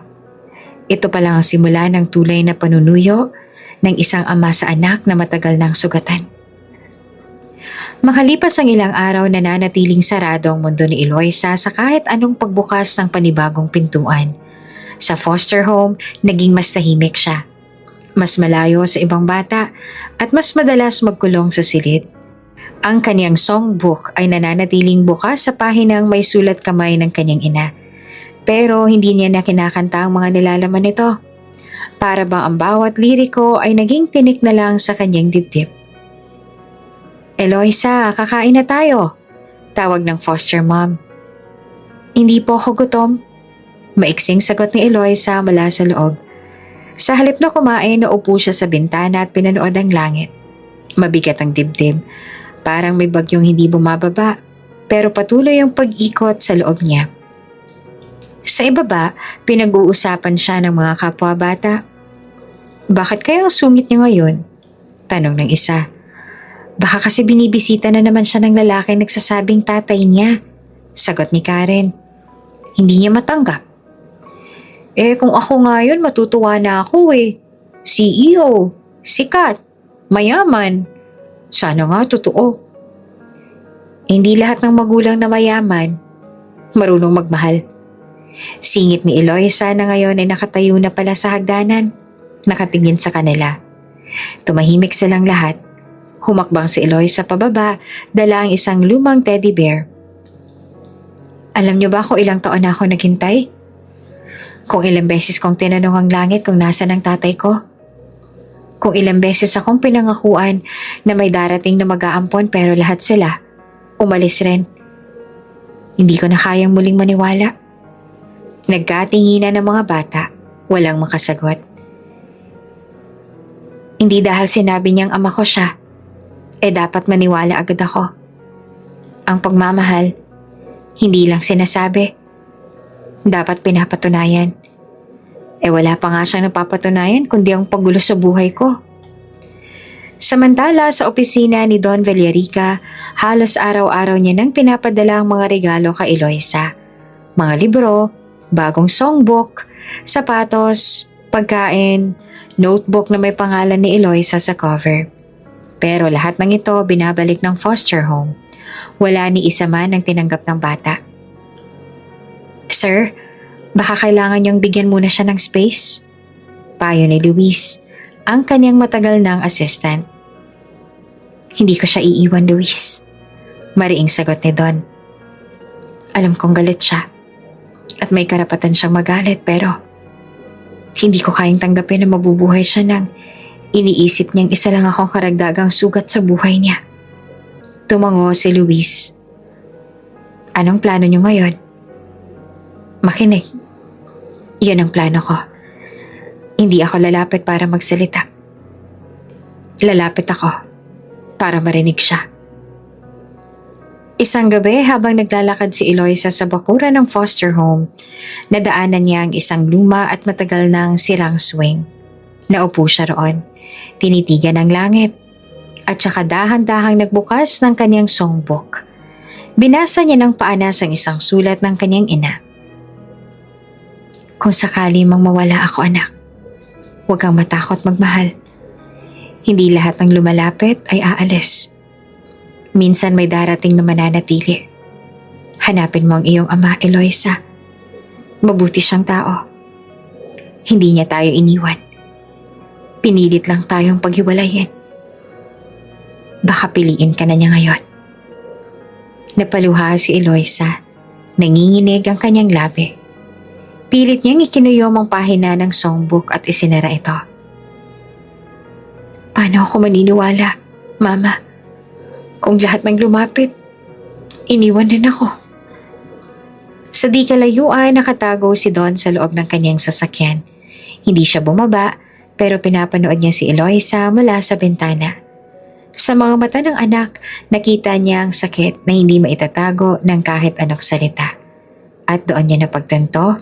Ito pa lang ang simula ng tulay na panunuyo ng isang ama sa anak na matagal nang sugatan. Makalipas ang ilang araw, nananatiling sarado ang mundo ni Eloisa sa kahit anong pagbukas ng panibagong pintuan. Sa foster home, naging mas tahimik siya. Mas malayo sa ibang bata at mas madalas magkulong sa silid. Ang kanyang songbook ay nananatiling bukas sa pahinang may sulat kamay ng kanyang ina. Pero hindi niya na kinakanta ang mga nilalaman nito. Para bang ang bawat liriko ay naging tinik na lang sa kanyang dibdib. Eloisa, kakain na tayo, tawag ng foster mom. Hindi po ako gutom, maiksing sagot ni Eloisa mula sa loob. Sa halip na kumain, naupo siya sa bintana at pinanood ang langit. Mabigat ang dibdib, parang may bagyong hindi bumababa, pero patuloy ang pag-ikot sa loob niya. Sa ibaba, pinag-uusapan siya ng mga kapwa bata. Bakit kaya ang sungit niya ngayon? Tanong ng isa. Baka kasi binibisita na naman siya ng lalaki nagsasabing tatay niya. Sagot ni Karen. Hindi niya matanggap. Kung ako ngayon matutuwa na ako CEO, sikat, mayaman. Sana nga totoo. Hindi lahat ng magulang na mayaman, marunong magmahal. Singit ni Eloisa na ngayon ay nakatayo na pala sa hagdanan, nakatingin sa kanila. Tumahimik silang lahat. Humakbang si Eloisa pababa, dala ang isang lumang teddy bear. Alam niyo ba kung ilang taon na ako naghintay? Kung ilang beses kong tinanong ang langit kung nasan ang tatay ko? Kung ilang beses akong pinangakuan na may darating na mag-aampon pero lahat sila umalis rin. Hindi ko na kayang muling maniwala. Nagkatinginan ng mga bata, walang makasagot. Hindi dahil sinabi niyang ama ko siya, dapat maniwala agad ako. Ang pagmamahal, hindi lang sinasabi. Dapat pinapatunayan. Wala pa nga siyang napapatunayan kundi ang paggulo sa buhay ko. Samantala sa opisina ni Don Villarica, halos araw-araw niya nang pinapadala ang mga regalo kay Eloisa. Mga libro, bagong songbook, sapatos, pagkain, notebook na may pangalan ni Eloisa sa cover. Pero lahat ng ito binabalik ng foster home. Wala ni isa man ang tinanggap ng bata. Sir, baka kailangan niyong bigyan muna siya ng space? Payo ni Luis, ang kanyang matagal ng assistant. Hindi ko siya iiwan, Luis. Mariing sagot ni Don. Alam kong galit siya. At may karapatan siyang magalit pero hindi ko kayang tanggapin na mabubuhay siya ng iniisip niyang isa lang akong karagdagang sugat sa buhay niya. Tumango si Luis. Anong plano niyo ngayon? Makinig. Iyon ang plano ko. Hindi ako lalapit para magsalita. Lalapit ako para marinig siya. Isang gabi habang naglalakad si Eloisa sa bakuran ng foster home, nadaanan niya ang isang luma at matagal ng sirang swing. Naupo siya roon, tinitigan ang langit, at saka dahan-dahang nagbukas ng kanyang songbook. Binasa niya ng paanas ang isang sulat ng kanyang ina. Kung sakali mang mawala ako, anak, huwag kang matakot magmahal. Hindi lahat ng lumalapit ay aalis. Minsan may darating na mananatili. Hanapin mo ang iyong ama, Eloisa. Mabuti siyang tao. Hindi niya tayo iniwan. Pinilit lang tayong paghiwalayin. Baka piliin ka na niya ngayon. Napaluha si Eloisa. Nanginginig ang kanyang labi. Pilit niyang ikinuyom ang pahina ng songbook at isinara ito. Paano ako maniniwala, Mama? Kung lahat ng lumapit, iniwan din ako. Sa di kalayuan, nakatago si Don sa loob ng kanyang sasakyan. Hindi siya bumaba, pero pinapanood niya si Eloisa mula sa bintana. Sa mga mata ng anak, nakita niya ang sakit na hindi maitatago ng kahit anong salita. At doon niya napagtanto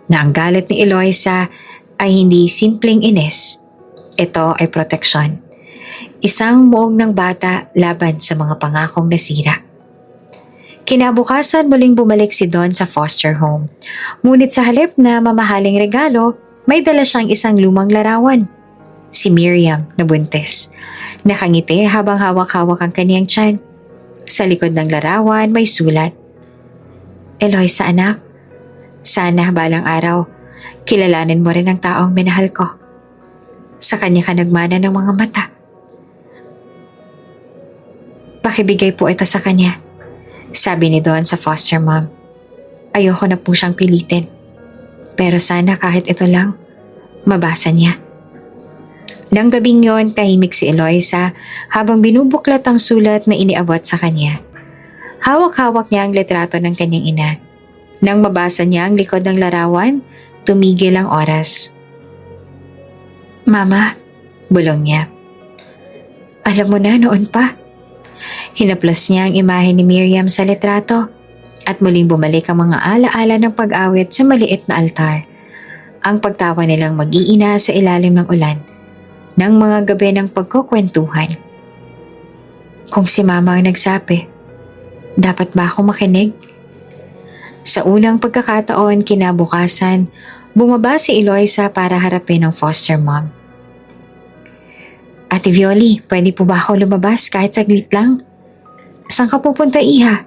na ang galit ni Eloisa ay hindi simpleng inis. Ito ay proteksyon. Isang muog ng bata laban sa mga pangakong nasira. Kinabukasan muling bumalik si Don sa foster home. Ngunit sa halip na mamahaling regalo, may dala siyang isang lumang larawan. Si Miriam na buntis. Nakangiti habang hawak-hawak ang kaniyang tiyan. Sa likod ng larawan may sulat. Eloisa anak, sana balang araw, kilalanin mo rin ang taong minahal ko. Sa kanya ka nagmana ng mga mata. Pakibigay po ito sa kanya, sabi ni Don sa foster mom. Ayoko na po siyang pilitin. Pero sana kahit ito lang, mabasa niya. Nang gabing yon, tahimik si Eloisa habang binubuklat ang sulat na iniabot sa kanya. Hawak-hawak niya ang litrato ng kanyang ina. Nang mabasa niya ang likod ng larawan, tumigil ang oras. Mama, bulong niya. Alam mo na noon pa. Hinaplos niya ang imahe ni Miriam sa litrato at muling bumalik ang mga alaala ng pag-awit sa maliit na altar. Ang pagtawa nilang mag-iina sa ilalim ng ulan ng mga gabi ng pagkukwentuhan. Kung si Mama ang nagsabi, dapat ba ako makinig? Sa unang pagkakataon kinabukasan, bumaba si Eloisa para harapin ang foster mom. Ate Violi, pwede po ba ako lumabas kahit saglit lang? Saan ka pupunta, Iha?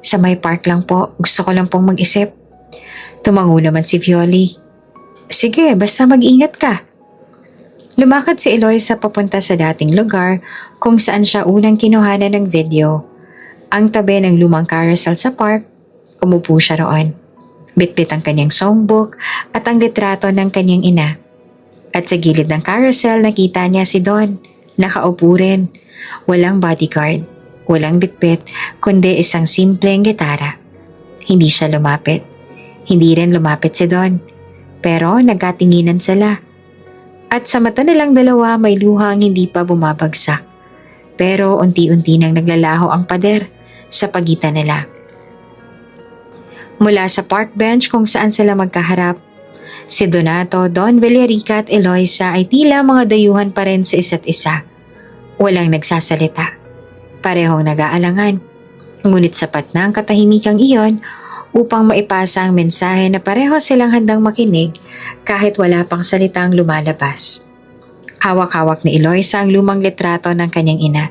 Sa may park lang po, gusto ko lang pong mag-isip. Tumango naman si Violi. Sige, basta mag-ingat ka. Lumakad si Eloisa papunta sa dating lugar kung saan siya unang kinuhanan ng video. Ang tabi ng lumang carousel sa park, umupo siya roon. Bitbit ang kanyang songbook at ang litrato ng kanyang ina. At sa gilid ng carousel nakita niya si Don. Nakaupo rin. Walang bodyguard, walang bitbit, kundi isang simpleng gitara. Hindi siya lumapit. Hindi rin lumapit si Don. Pero nagkatinginan sila. At sa mata nilang dalawa may luhang hindi pa bumabagsak. Pero unti-unti nang naglalaho ang pader sa pagitan nila. Mula sa park bench kung saan sila magkaharap, si Donato, Don Villarica at Eloisa ay tila mga dayuhan pa rin sa isa't isa. Walang nagsasalita. Parehong nag-aalangan. Ngunit sapat na ang katahimikang iyon upang maipasa ang mensahe na pareho silang handang makinig kahit wala pang salitang lumalabas. Hawak-hawak ni Eloisa ang lumang litrato ng kanyang ina.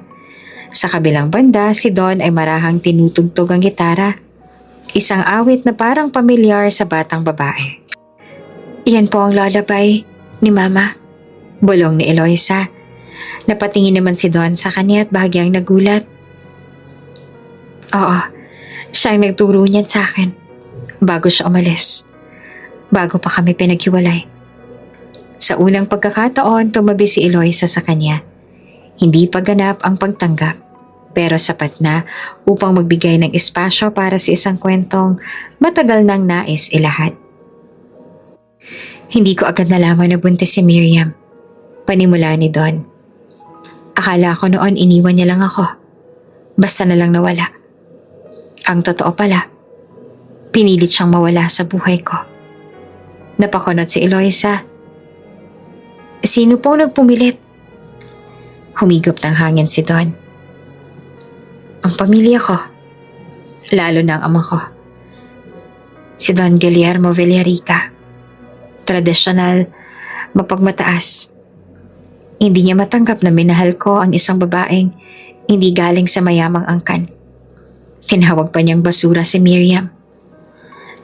Sa kabilang banda, si Don ay marahang tinutugtog ang gitara. Isang awit na parang pamilyar sa batang babae. Iyan po ang lullaby ni Mama, bulong ni Eloisa. Napatingin naman si Don sa kanya at bahagyang nagulat. Oo, siya ang nagturo niyan sa akin bago siya umalis. Bago pa kami pinaghiwalay. Sa unang pagkakataon, tumabi si Eloisa sa kanya. Hindi pa ganap ang pagtanggap, pero sapat na upang magbigay ng espasyo para sa isang kwentong matagal nang nais ilahad. Hindi ko agad nalaman na buntis si Miriam. Panimula ni Don. Akala ko noon iniwan niya lang ako. Basta na lang nawala. Ang totoo pala, pinilit siyang mawala sa buhay ko. Napakunot si Eloisa. Sino pong nagpumilit? Humigop ng hangin si Don. Ang pamilya ko. Lalo na ang ama ko. Si Don Guillermo Villarica. Tradisyonal, mapagmataas. Hindi niya matanggap na minahal ko ang isang babaeng hindi galing sa mayamang angkan. Tinawag pa niyang basura si Miriam.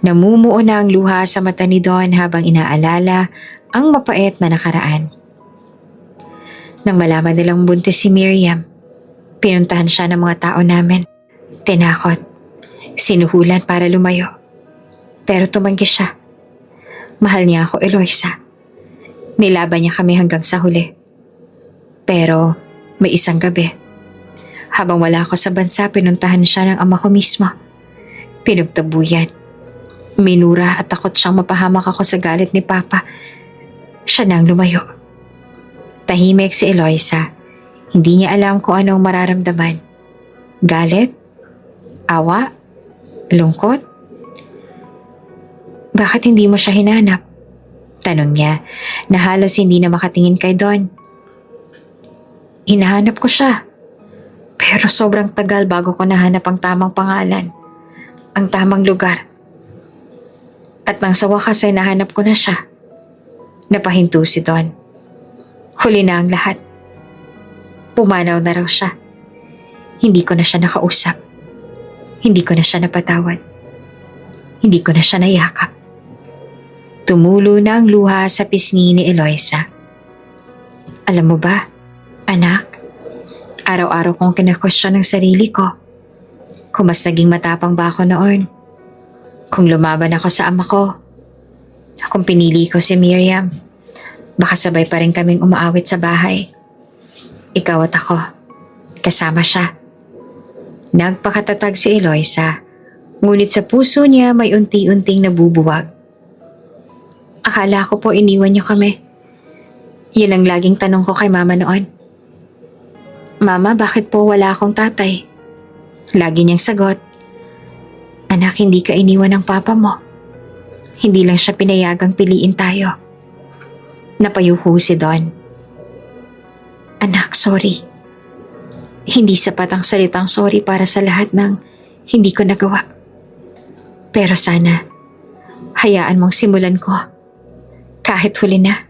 Namumuo na ang luha sa mata ni Don habang inaalala ang mapait na nakaraan. Nang malaman nilang buntis si Miriam, pinuntahan siya ng mga tao namin. Tinakot, sinuhulan para lumayo. Pero tumanggi siya. Mahal niya ako, Eloisa. Nilaban niya kami hanggang sa huli. Pero may isang gabi, habang wala ako sa bansa, pinuntahan siya ng ama ko mismo. Pinagtabuyan. Minura at takot siyang mapahamak ako sa galit ni Papa. Siya nang lumayo. Tahimik si Eloisa. Hindi niya alam kung anong mararamdaman. Galit? Awa? Lungkot? Bakit hindi mo siya hinanap? Tanong niya na halos hindi na makatingin kay Don. Hinahanap ko siya. Pero sobrang tagal bago ko nahanap ang tamang pangalan. Ang tamang lugar. At nang sa wakas ay nahanap ko na siya. Napahinto si Don. Huli na ang lahat. Pumanaw na raw siya. Hindi ko na siya nakausap. Hindi ko na siya napatawad. Hindi ko na siya nayakap. Tumulo na ang luha sa pisngi ni Eloisa. Alam mo ba, anak, araw-araw kong kinakwestiyon ng sarili ko. Kung mas naging matapang ba ako noon. Kung lumaban ako sa ama ko. Kung pinili ko si Miriam, baka sabay pa rin kaming umaawit sa bahay. Ikaw at ako, kasama siya. Nagpakatatag si Eloisa, ngunit sa puso niya may unti-unting nabubuwag. Akala ko po iniwan niyo kami. Yun ang laging tanong ko kay mama noon. Mama, bakit po wala akong tatay? Lagi niyang sagot, anak, hindi ka iniwan ng papa mo. Hindi lang siya pinayagang piliin tayo. Napayuho si Don. Anak, sorry. Hindi sapat ang salitang sorry para sa lahat ng hindi ko nagawa. Pero sana, hayaan mong simulan ko. Kahit huli na.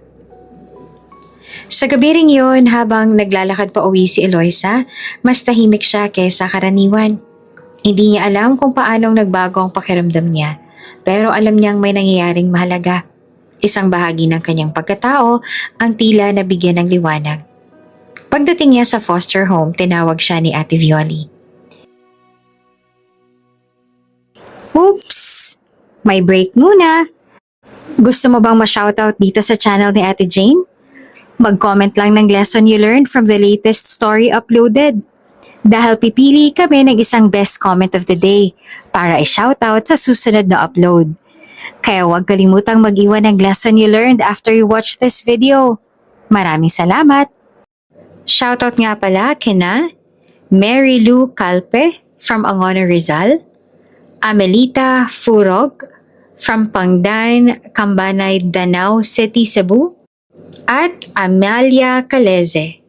Sa gabi ring yun, habang naglalakad pa uwi si Eloisa, mas tahimik siya kaysa karaniwan. Hindi niya alam kung paanong nagbago ang pakiramdam niya, pero alam niyang may nangyayaring mahalaga. Isang bahagi ng kanyang pagkatao ang tila nabigyan ng liwanag. Pagdating niya sa foster home, tinawag siya ni Ate Violi. Oops! May break muna. Gusto mo bang ma-shoutout dito sa channel ni Ate Jane? Mag-comment lang ng lesson you learned from the latest story uploaded. Dahil pipili kami ng isang best comment of the day para i-shoutout sa susunod na upload. Kaya huwag kalimutang mag-iwan ng lesson you learned after you watch this video. Maraming salamat! Shoutout nga pala kina Mary Lou Calpe from Angono, Rizal, Amelita Furog from Pangdan, Cambanay, Danao City, Cebu, at Amalia Caleze.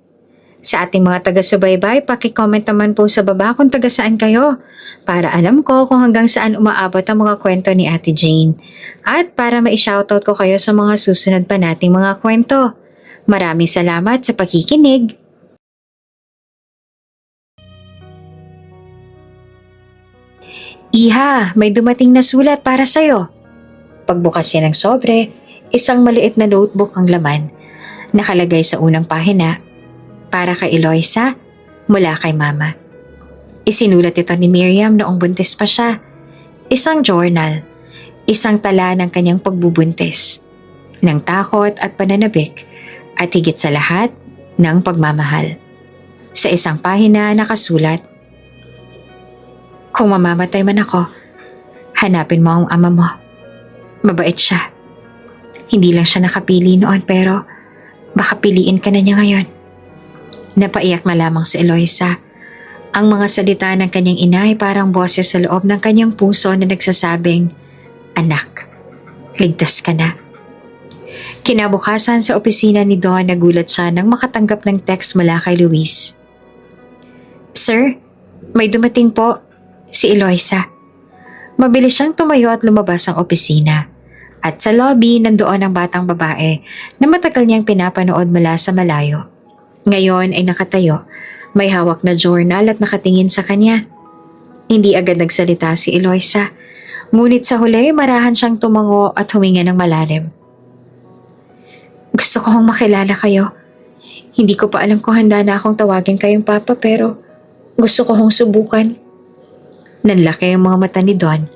Sa ating mga taga-subaybay, paki-comment naman po sa baba kung taga saan kayo para alam ko kung hanggang saan umaabot ang mga kwento ni Ate Jane at para ma-shoutout ko kayo sa mga susunod pa nating mga kwento. Maraming salamat sa pakikinig. Iha, may dumating na sulat para sa'yo. Pagbukas niya ng sobre, isang maliit na notebook ang laman. Nakalagay sa unang pahina, para kay Eloisa, mula kay Mama. Isinulat ito ni Miriam noong buntis pa siya. Isang journal, isang tala ng kanyang pagbubuntis, ng takot at pananabik, at higit sa lahat, ng pagmamahal. Sa isang pahina nakasulat, kung mamamatay man ako, hanapin mo ang ama mo. Mabait siya. Hindi lang siya nakapili noon pero baka piliin ka na niya ngayon. Napaiyak na lamang si Eloisa. Ang mga salita ng kanyang ina ay parang boses sa loob ng kanyang puso na nagsasabing, Anak, ligtas ka na. Kinabukasan sa opisina ni Don, nagulat siya nang makatanggap ng text mula kay Luis. Sir, may dumating po. Si Eloisa. Mabilis siyang tumayo at lumabas ang opisina. At sa lobby, nandoon ang batang babae na matagal niyang pinapanood mula sa malayo. Ngayon ay nakatayo, may hawak na journal at nakatingin sa kanya. Hindi agad nagsalita si Eloisa, ngunit sa huli marahan siyang tumango at huminga ng malalim. Gusto ko hong makilala kayo. Hindi ko pa alam kung handa na akong tawagin kayong papa pero gusto ko hong subukan. Nanlaki ang mga mata ni Don.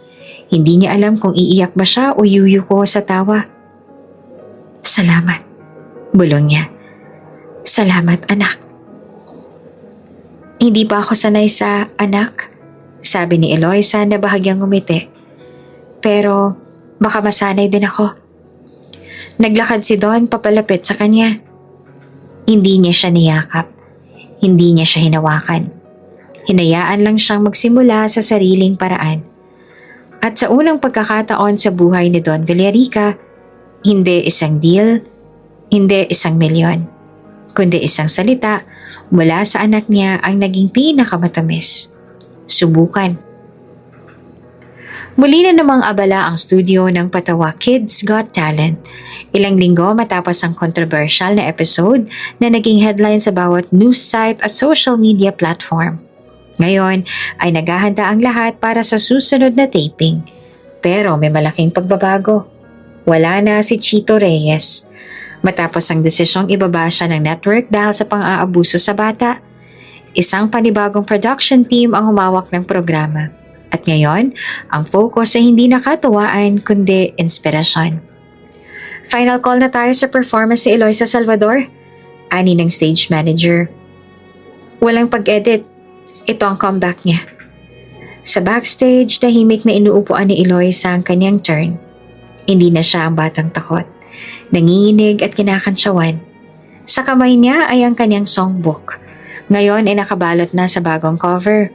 Hindi niya alam kung iiyak ba siya o yuyuko sa tawa. Salamat, bulong niya. Salamat, anak. Hindi pa ako sanay sa anak, sabi ni Eloisa na bahagyang ngumiti. Pero baka masanay din ako. Naglakad si Don papalapit sa kanya. Hindi niya siya niyakap. Hindi niya siya hinawakan. Hinayaan lang siyang magsimula sa sariling paraan. At sa unang pagkakataon sa buhay ni Don Villarica, hindi isang deal, hindi isang milyon, kundi isang salita mula sa anak niya ang naging pinakamatamis. Subukan. Muli na namang abala ang studio ng Patawa Kids Got Talent. Ilang linggo matapos ang controversial na episode na naging headline sa bawat news site at social media platform. Ngayon ay naghahanda ang lahat para sa susunod na taping. Pero may malaking pagbabago. Wala na si Chito Reyes. Matapos ang desisyong ibaba siya ng network dahil sa pang-aabuso sa bata, isang panibagong production team ang humawak ng programa. At ngayon, ang focus ay hindi nakatuwaan kundi inspirasyon. Final call na tayo sa performance ni Eloisa Salvador, ani ng stage manager. Walang pag-edit, ito ang comeback niya. Sa backstage, tahimik na inuupuan ni Eloisa ang kanyang turn. Hindi na siya ang batang takot. Nanginginig at kinakantsawan. Sa kamay niya ay ang kanyang songbook. Ngayon ay nakabalot na sa bagong cover.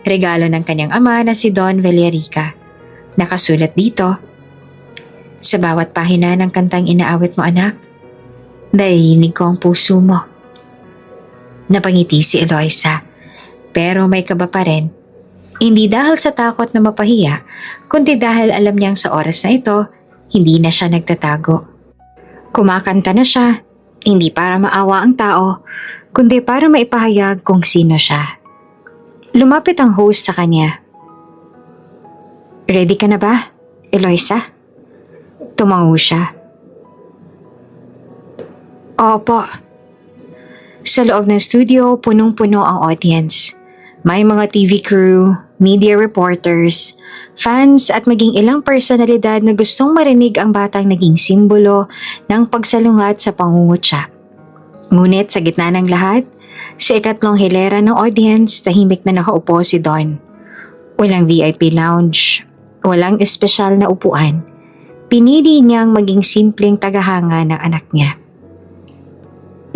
Regalo ng kanyang ama na si Don Villarica. Nakasulat dito, sa bawat pahina ng kantang inaawit mo anak, narinig ko ang puso mo. Napangiti si Eloisa, pero may kaba pa rin. Hindi dahil sa takot na mapahiya, kundi dahil alam niyang sa oras na ito, hindi na siya nagtatago. Kumakanta na siya, hindi para maawa ang tao, kundi para maipahayag kung sino siya. Lumapit ang host sa kanya. Ready ka na ba, Eloisa? Tumango siya. Opo. Sa loob ng studio, punong-puno ang audience. May mga TV crew, media reporters, fans at maging ilang personalidad na gustong marinig ang batang naging simbolo ng pagsalungat sa pangungutya. Ngunit sa gitna ng lahat, sa ikatlong hilera ng audience, tahimik na nakaupo si Don. Walang VIP lounge, walang espesyal na upuan. Pinili niyang maging simpleng tagahanga ng anak niya.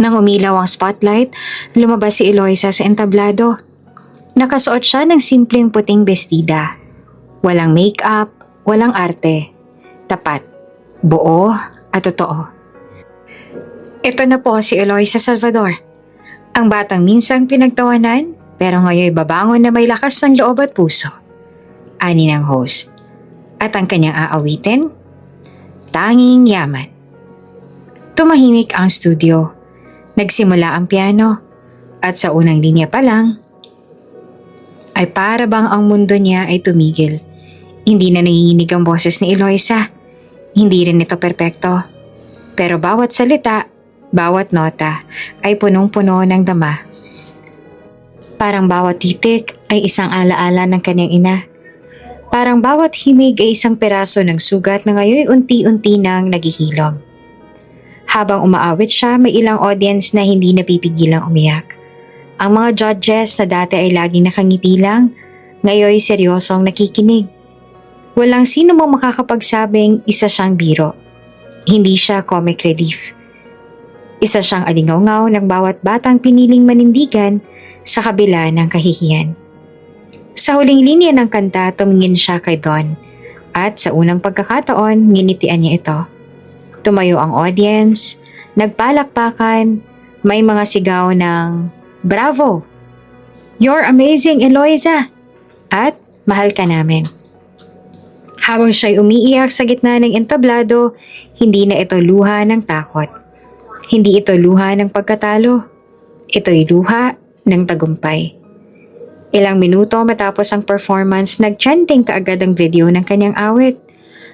Nang umilaw ang spotlight, lumabas si Eloisa sa entablado. Nakasuot siya ng simpleng puting bestida. Walang make-up, walang arte. Tapat, buo at totoo. Ito na po si Eloisa Salvador. Ang batang minsang pinagtawanan pero ngayon babangon na may lakas ng loob at puso. Ani ng host. At ang kanyang aawitin, Tanging Yaman. Tumahimik ang studio. Nagsimula ang piano at sa unang linya pa lang ay para bang ang mundo niya ay tumigil. Hindi na nanginginig ang boses ni Eloisa. Hindi rin ito perpekto. Pero bawat salita, bawat nota ay punong-puno ng dama. Parang bawat titik ay isang alaala ng kanyang ina. Parang bawat himig ay isang peraso ng sugat na ngayon unti-unti nang naghihilom. Habang umaawit siya, may ilang audience na hindi napipigilang umiyak. Ang mga judges na dati ay laging nakangiti lang, ngayon seryosong nakikinig. Walang sino mang makakapagsabing isa siyang biro. Hindi siya comic relief. Isa siyang alingaw-ngaw ng bawat batang piniling manindigan sa kabila ng kahihiyan. Sa huling linya ng kanta, tumingin siya kay Don at sa unang pagkakataon, nginitian niya ito. Tumayo ang audience, nagpalakpakan, may mga sigaw ng "Bravo! You're amazing, Eloisa!" at "Mahal ka namin." Habang siya'y umiiyak sa gitna ng entablado, hindi na ito luha ng takot. Hindi ito luha ng pagkatalo. Ito'y luha ng tagumpay. Ilang minuto matapos ang performance, nag-trending kaagad ang video ng kanyang awit.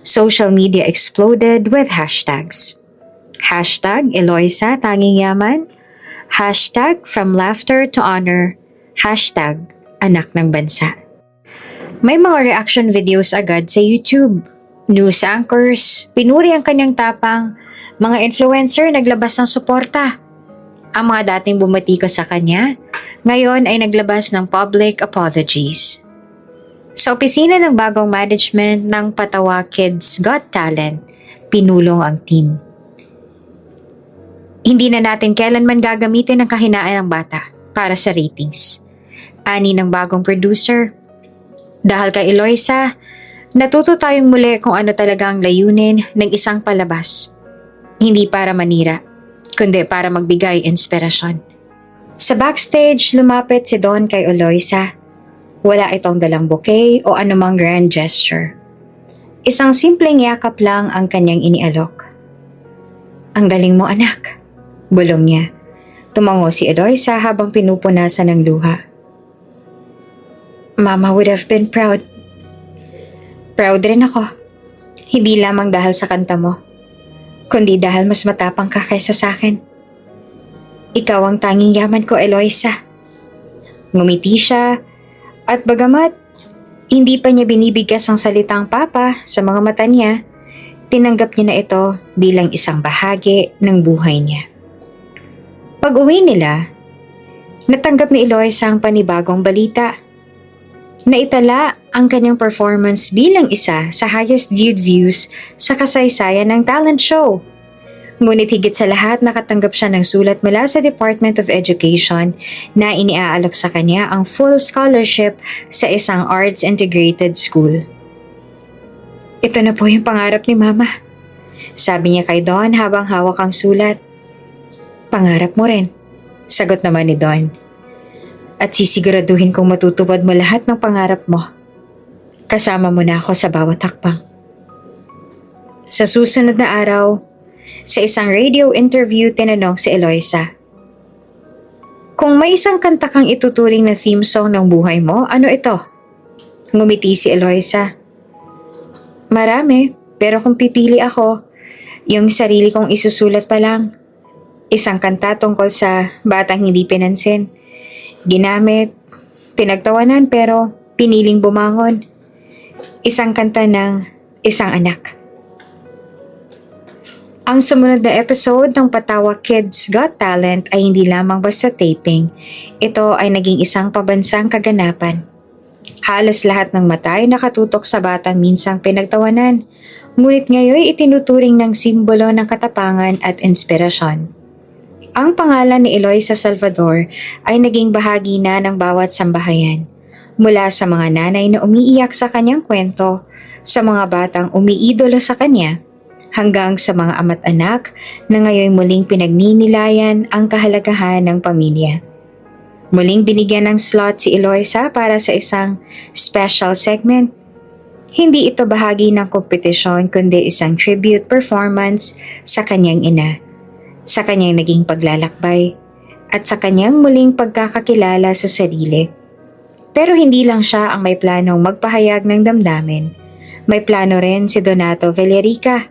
Social media exploded with hashtags. Hashtag Eloisa Tanging Yaman. Hashtag From Laughter to Honor. Hashtag Anak ng Bansa. May mga reaction videos agad sa YouTube. News anchors, pinuri ang kanyang tapang, mga influencer naglabas ng suporta. Ang mga dating bumati sa kanya, ngayon ay naglabas ng public apologies. Sa opisina ng bagong management ng Patawa Kids Got Talent, pinulong ang team. Hindi na natin kailanman gagamitin ang kahinaan ng bata para sa ratings. Ani ng bagong producer. Dahil kay Eloisa, natuto tayong muli kung ano talagang layunin ng isang palabas. Hindi para manira, kundi para magbigay inspirasyon. Sa backstage, lumapit si Don kay Eloisa. Wala itong dalang bouquet o anumang grand gesture. Isang simpleng yakap lang ang kanyang inialok. "Ang galing mo, anak," bulong niya. Tumango si Eloisa habang pinupunasan ng luha. "Mama would have been proud." "Proud rin ako. Hindi lamang dahil sa kanta mo, kundi dahil mas matapang ka kaysa sa akin. Ikaw ang tanging yaman ko, Eloisa." Ngumiti siya at bagamat hindi pa niya binibigkas ang salitang papa sa mga mata niya, tinanggap niya na ito bilang isang bahagi ng buhay niya. Pag-uwi nila, natanggap ni Eloisa ang panibagong balita. Naitala ang kanyang performance bilang isa sa highest viewed views sa kasaysayan ng talent show. Ngunit higit sa lahat nakatanggap siya ng sulat mula sa Department of Education na iniaalok sa kanya ang full scholarship sa isang arts integrated school. "Ito na po yung pangarap ni Mama," sabi niya kay Don habang hawak ang sulat. "Pangarap mo rin," sagot naman ni Don. "At sisiguraduhin kong matutupad mo lahat ng pangarap mo. Kasama mo na ako sa bawat hakbang." Sa susunod na araw, sa isang radio interview, tinanong si Eloisa, "Kung may isang kanta kang ituturing na theme song ng buhay mo, ano ito?" Ngumiti si Eloisa. "Marami, pero kung pipili ako, yung sarili kong isusulat pa lang. Isang kanta tungkol sa batang hindi pinansin. Ginamit, pinagtawanan pero piniling bumangon. Isang kanta ng isang anak." Ang sumunod na episode ng Patawa Kids Got Talent ay hindi lamang basta taping. Ito ay naging isang pabansang kaganapan. Halos lahat ng mata ay nakatutok sa batang minsang pinagtawanan, ngunit ngayon itinuturing ng simbolo ng katapangan at inspirasyon. Ang pangalan ni Eloisa Salvador ay naging bahagi na ng bawat sambahayan, mula sa mga nanay na umiiyak sa kanyang kwento, sa mga batang umiidolo sa kanya, hanggang sa mga ama't anak na ngayon muling pinagninilayan ang kahalagahan ng pamilya. Muling binigyan ng slot si Eloisa para sa isang special segment. Hindi ito bahagi ng kompetisyon kundi isang tribute performance sa kanyang ina, sa kanyang naging paglalakbay, at sa kanyang muling pagkakakilala sa sarili. Pero hindi lang siya ang may planong magpahayag ng damdamin. May plano rin si Donato Villarica,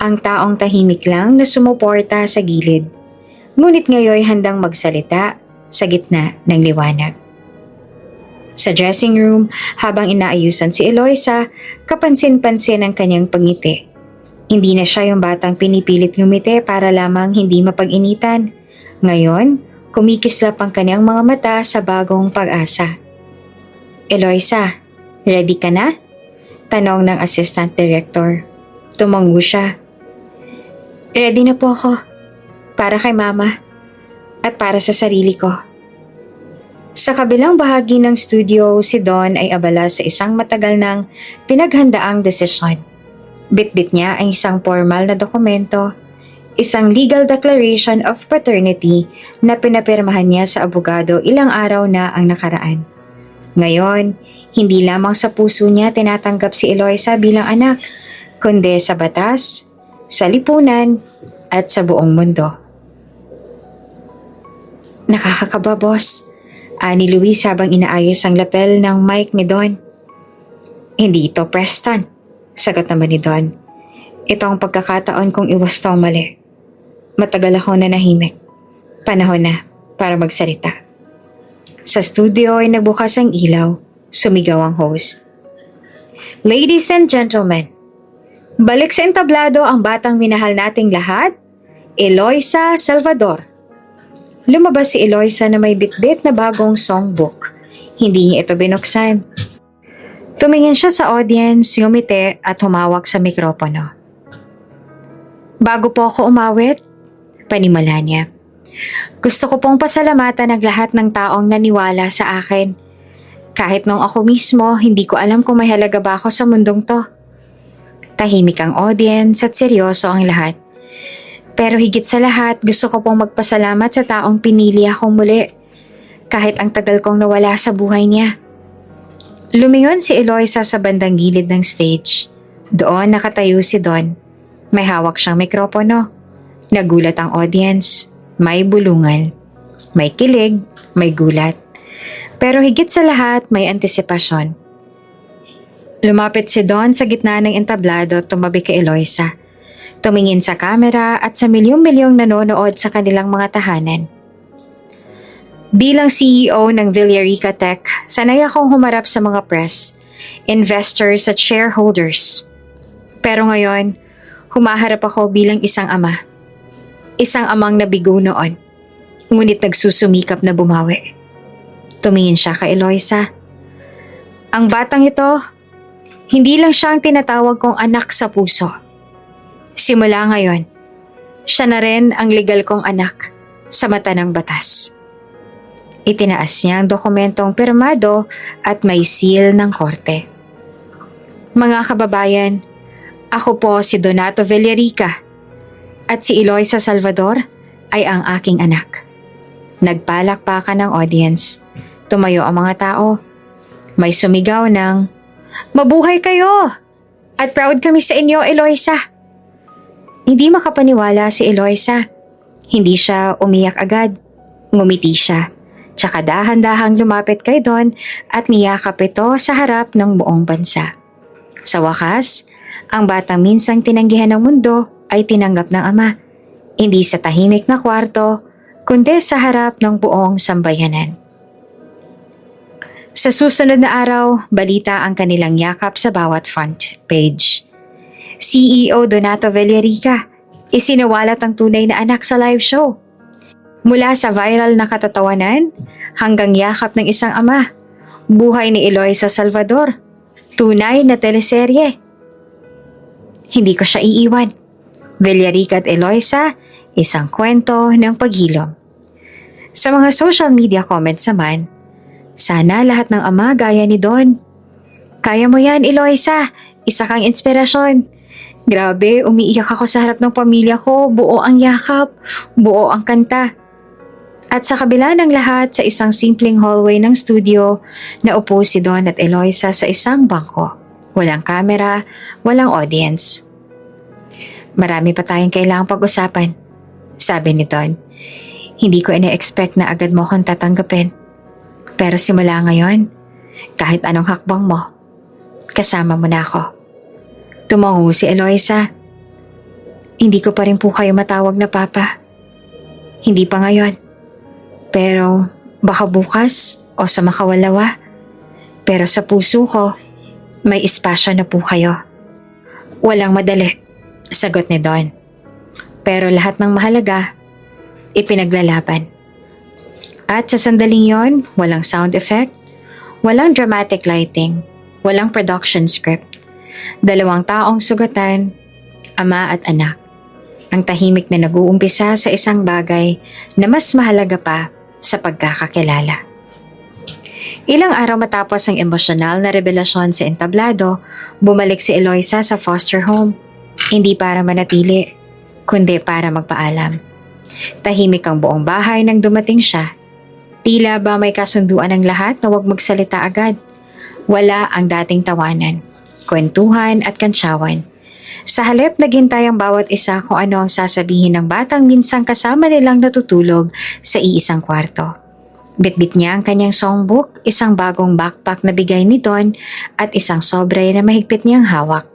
ang taong tahimik lang na sumuporta sa gilid, ngunit ngayon handang magsalita sa gitna ng liwanag. Sa dressing room, habang inaayusan si Eloisa, kapansin-pansin ang kanyang pangiti. Hindi na siya yung batang pinipilit ngumiti para lamang hindi mapag-initan. Ngayon, kumikislap ang kanyang mga mata sa bagong pag-asa. "Eloisa, ready ka na?" tanong ng assistant director. Tumango siya. "Ready na po ako. Para kay Mama. At para sa sarili ko." Sa kabilang bahagi ng studio, si Don ay abala sa isang matagal ng pinaghandaang desisyon. Bitbit niya ang isang formal na dokumento, isang legal declaration of paternity na pinapirmahan niya sa abogado ilang araw na ang nakaraan. Ngayon, hindi lamang sa puso niya tinatanggap si Eloisa bilang anak, kundi sa batas, sa lipunan, at sa buong mundo. "Nakakakaba, boss," ani Luis habang inaayos ang lapel ng mic ni Don. "Hindi ito Preston," sagot naman ni Don. "Ito ang pagkakataon kong iwasto ang mali. Matagal ako nanahimik. Panahon na para magsalita." Sa studio ay nagbukas ang ilaw, sumigaw ang host. Ladies and gentlemen, balik sa entablado ang batang minahal nating lahat, Eloisa Salvador. Lumabas si Eloisa na may bitbit na bagong songbook. Hindi niya ito binuksan. Tumingin siya sa audience, ngumiti at humawak sa mikropono. Bago po ako umawit, panimula niya. Gusto ko pong pasalamatan ang lahat ng taong naniwala sa akin. Kahit nung ako mismo, hindi ko alam kung may halaga ba ako sa mundong to. Tahimik ang audience at seryoso ang lahat. Pero higit sa lahat, gusto ko pong magpasalamat sa taong pinili akong muli. Kahit ang tagal kong nawala sa buhay niya. Lumingon si Eloisa sa bandang gilid ng stage. Doon nakatayo si Don. May hawak siyang mikropono. Nagulat ang audience. May bulungan. May kilig, may gulat. Pero higit sa lahat, may antisipasyon. Lumapit si Don sa gitna ng entablado at tumabi kay Eloisa. Tumingin sa kamera at sa milyong-milyong nanonood sa kanilang mga tahanan. Bilang CEO ng Villarica Tech, sanay akong humarap sa mga press, investors at shareholders. Pero ngayon, humaharap ako bilang isang ama. Isang amang nabigo noon, ngunit nagsusumikap na bumawi. Tumingin siya kay Eloisa. Ang batang ito, hindi lang siya ang tinatawag kong anak sa puso. Simula ngayon, siya na rin ang legal kong anak sa mata ng batas. Itinaas niya ang dokumentong pirmado at may seal ng korte. Mga kababayan, ako po si Donato Villarica at si Eloisa Salvador ay ang aking anak. Nagpalakpakan ng audience. Tumayo ang mga tao. May sumigaw ng, "Mabuhay kayo! At proud kami sa inyo, Eloisa!" Hindi makapaniwala si Eloisa. Hindi siya umiyak agad. Ngumiti siya. Tsaka dahan-dahang lumapit kay Don at niyakap ito sa harap ng buong bansa. Sa wakas, ang batang minsang tinanggihan ng mundo ay tinanggap ng ama. Hindi sa tahimik na kwarto, kundi sa harap ng buong sambayanan. Sa susunod na araw, balita ang kanilang yakap sa bawat front page. CEO Donato Villarica, isinawalat ang tunay na anak sa live show. Mula sa viral na katatawanan hanggang yakap ng isang ama, buhay ni Eloisa Salvador, tunay na teleserye. Hindi ko siya iiwan. Villarica at Eloisa, isang kwento ng paghilom. Sa mga social media comments naman, sana lahat ng ama gaya ni Don. Kaya mo yan, Eloisa. Isa kang inspirasyon. Grabe, umiiyak ako sa harap ng pamilya ko. Buo ang yakap, buo ang kanta. At sa kabila ng lahat, sa isang simpleng hallway ng studio, naupo si Don at Eloisa sa isang bangko. Walang kamera, walang audience. Marami pa tayong kailangang pag-usapan, sabi ni Don. Hindi ko ina-expect na agad mo akong tatanggapin. Pero simula ngayon, kahit anong hakbang mo, kasama mo na ako. Tumango si Eloisa. Hindi ko pa rin po kayo matawag na papa. Hindi pa ngayon. Pero baka bukas o sa makawalawa. Pero sa puso ko, may espasyo na po kayo. Walang madali, sagot ni Don. Pero lahat ng mahalaga, ipinaglalaban. At sa sandaling yon, walang sound effect, walang dramatic lighting, walang production script. Dalawang taong sugatan, ama at anak. Ang tahimik na nag-uumpisa sa isang bagay na mas mahalaga pa sa pagkakakilala. Ilang araw matapos ang emosyonal na revelasyon sa entablado, bumalik si Eloisa sa foster home. Hindi para manatili, kundi para magpaalam. Tahimik ang buong bahay nang dumating siya. Tila ba may kasunduan ng lahat na huwag magsalita agad. Wala ang dating tawanan, kwentuhan at kantsawan. Sa halip naghintay ang bawat isa kung ano ang sasabihin ng batang minsang kasama nilang natutulog sa iisang kwarto. Bitbit niya ang kanyang songbook, isang bagong backpack na bigay ni Don at isang sobre na mahigpit niyang hawak.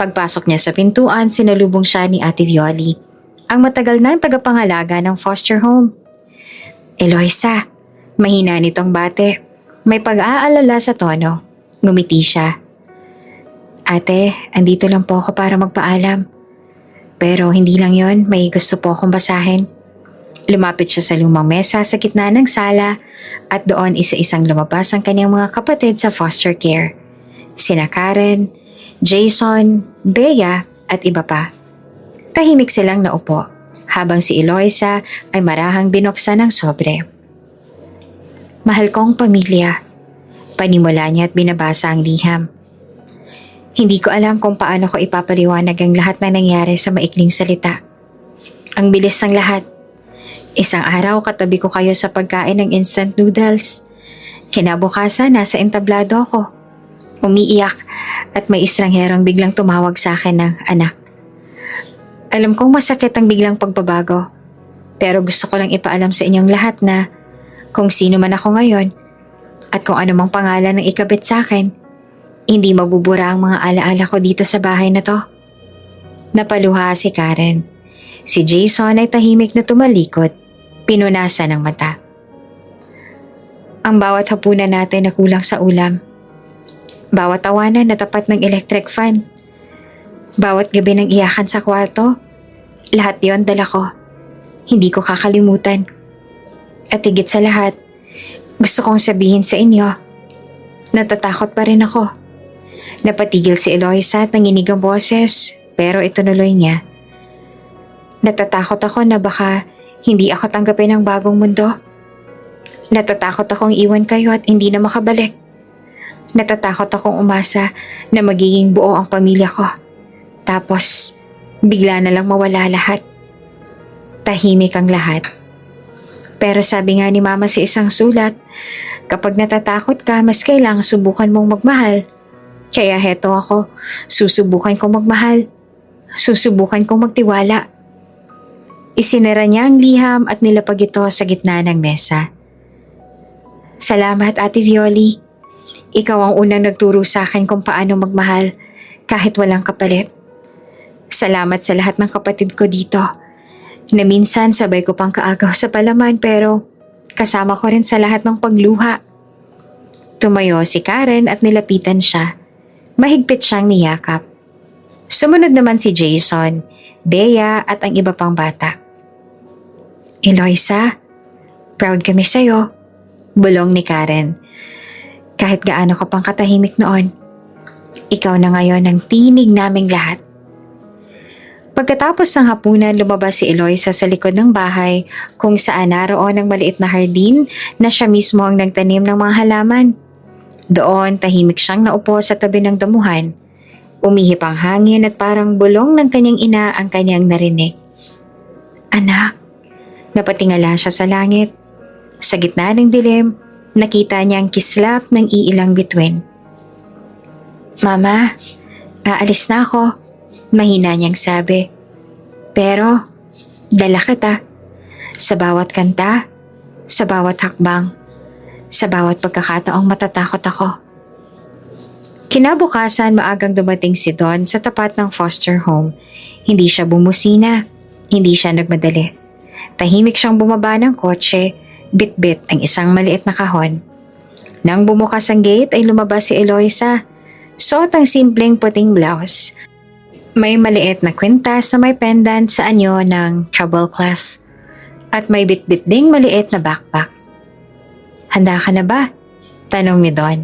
Pagpasok niya sa pintuan, sinalubong siya ni Ate Violi, ang matagal nang tagapangalaga ng foster home. Eloisa, mahina nitong bate. May pag-aalala sa tono. Ngumiti siya. Ate, andito lang po ako para magpaalam. Pero hindi lang yon, may gusto po akong basahin. Lumapit siya sa lumang mesa sa gitna ng sala at doon isa-isang lumabas ang kanyang mga kapatid sa foster care. Sina Karen, Jason, Bea at iba pa. Tahimik silang naupo habang si Eloisa ay marahang binuksan ng sobre. Mahal kong pamilya, panimula niya at binabasa ang liham. Hindi ko alam kung paano ko ipapaliwanag ang lahat na nangyari sa maikling salita. Ang bilis ng lahat. Isang araw katabi ko kayo sa pagkain ng instant noodles. Kinabukasan nasa entablado ako. Umiiyak at may estrangherong biglang tumawag sa akin ng anak. Alam kong masakit ang biglang pagbabago. Pero gusto ko lang ipaalam sa inyong lahat na kung sino man ako ngayon at kung anumang pangalan ng ikabit sa akin, hindi mabubura ang mga alaala ko dito sa bahay na to. Napaluha si Karen. Si Jason ay tahimik na tumalikod, pinunasan ng mata. Ang bawat hapunan natin na kulang sa ulam. Bawat tawanan na tapat ng electric fan. Bawat gabi ng iyakan sa kwarto. Lahat yon dala ko. Hindi ko kakalimutan. At higit sa lahat, gusto kong sabihin sa inyo, natatakot pa rin ako. Napatigil si Eloisa at nanginig ang boses, pero itunuloy niya. Natatakot ako na baka hindi ako tanggapin ng bagong mundo. Natatakot akong iwan kayo at hindi na makabalik. Natatakot akong umasa na magiging buo ang pamilya ko. Tapos, bigla na lang mawala lahat. Tahimik ang lahat. Pero sabi nga ni Mama sa isang sulat, kapag natatakot ka, mas kailangang subukan mong magmahal. Kaya heto ako, susubukan kong magmahal. Susubukan kong magtiwala. Isinara niya ang liham at nilapag ito sa gitna ng mesa. Salamat, Ate Violi. Ikaw ang unang nagturo sa akin kung paano magmahal kahit walang kapalit. Salamat sa lahat ng kapatid ko dito na minsan sabay ko pang kaagaw sa palaman pero kasama ko rin sa lahat ng pagluha. Tumayo si Karen at nilapitan siya. Mahigpit siyang niyakap. Sumunod naman si Jason, Bea at ang iba pang bata. Eloisa, proud kami sa'yo, bulong ni Karen. Kahit gaano ka pang katahimik noon, ikaw na ngayon ang tinig naming lahat. Pagkatapos ng hapunan, lumabas si Eloisa sa likod ng bahay kung saan naroon ang maliit na hardin na siya mismo ang nagtanim ng mga halaman. Doon, tahimik siyang naupo sa tabi ng damuhan. Umihip ang hangin at parang bulong ng kanyang ina ang kanyang narinig. Anak, napatingala siya sa langit. Sa gitna ng dilim, nakita niya ang kislap ng iilang bituin. Mama, aalis na ako, mahina niyang sabi. Pero, dala kita. Sa bawat kanta, sa bawat hakbang, sa bawat pagkakataong matatakot ako. Kinabukasan, maagang dumating si Don sa tapat ng foster home. Hindi siya bumusina, hindi siya nagmadali. Tahimik siyang bumaba ng kotse, bit-bit ang isang maliit na kahon. Nang bumukas ang gate ay lumabas si Eloisa. Suot ang simpleng puting blouse. May maliit na kwintas na may pendant sa anyo ng treble clef. At may bit-bit ding maliit na backpack. Handa ka na ba? Tanong ni Don.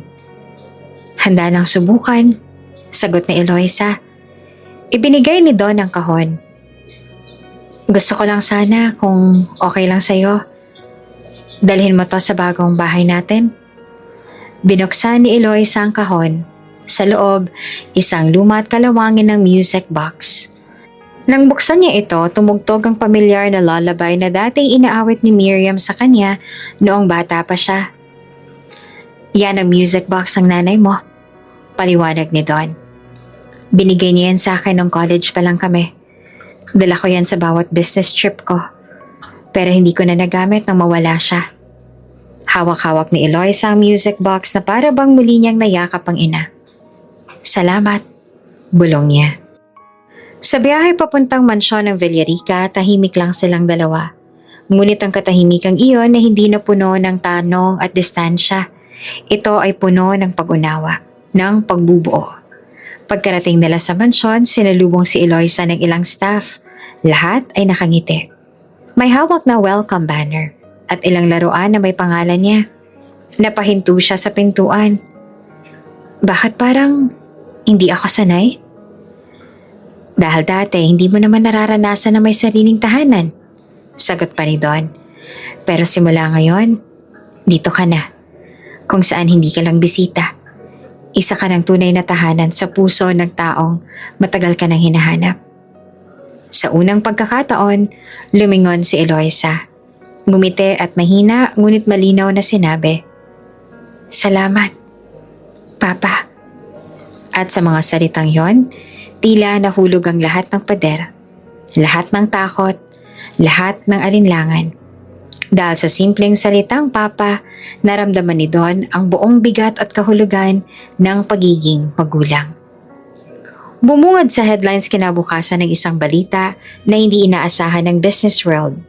Handa nang subukan, sagot ni Eloisa. Ibinigay ni Don ang kahon. Gusto ko lang sana kung okay lang sa'yo. Dalhin mo to sa bagong bahay natin. Binuksan ni Eloisa ang kahon. Sa loob, isang luma at kalawangin ng music box. Nang buksan niya ito, tumugtog ang pamilyar na lullaby na dating inaawit ni Miriam sa kanya noong bata pa siya. Yan ang music box ng nanay mo, paliwanag ni Don. Binigay niya yan sa akin nung college pa lang kami. Dala ko yan sa bawat business trip ko. Pero hindi ko na nagamit nang mawala siya. Hawak-hawak ni Eloisa ang music box na para bang muli niyang nayakap ang ina. Salamat, bulong niya. Sa biyahe papuntang mansyon ng Villarica, tahimik lang silang dalawa. Ngunit ang katahimikang iyon na hindi na puno ng tanong at distansya. Ito ay puno ng pag-unawa, ng pagbubuo. Pagkarating nila sa mansyon, sinalubong si Eloisa ng ilang staff. Lahat ay nakangiti. May hawak na welcome banner at ilang laruan na may pangalan niya. Napahinto siya sa pintuan. Bakit parang hindi ako sanay? Dahil dati hindi mo naman nararanasan na may sariling tahanan. Sagot pa ni Don. Pero simula ngayon, dito ka na. Kung saan hindi ka lang bisita. Isa ka ng tunay na tahanan sa puso ng taong matagal ka nang hinahanap. Sa unang pagkakataon, lumingon si Eloisa. Ngumiti at mahina ngunit malinaw na sinabi, "Salamat, Papa." At sa mga salitang yon, tila nahulog ang lahat ng pader, lahat ng takot, lahat ng alinlangan. Dahil sa simpleng salitang Papa, naramdaman ni Don ang buong bigat at kahulugan ng pagiging magulang. Bumungad sa headlines kinabukasan ng isang balita na hindi inaasahan ng business world.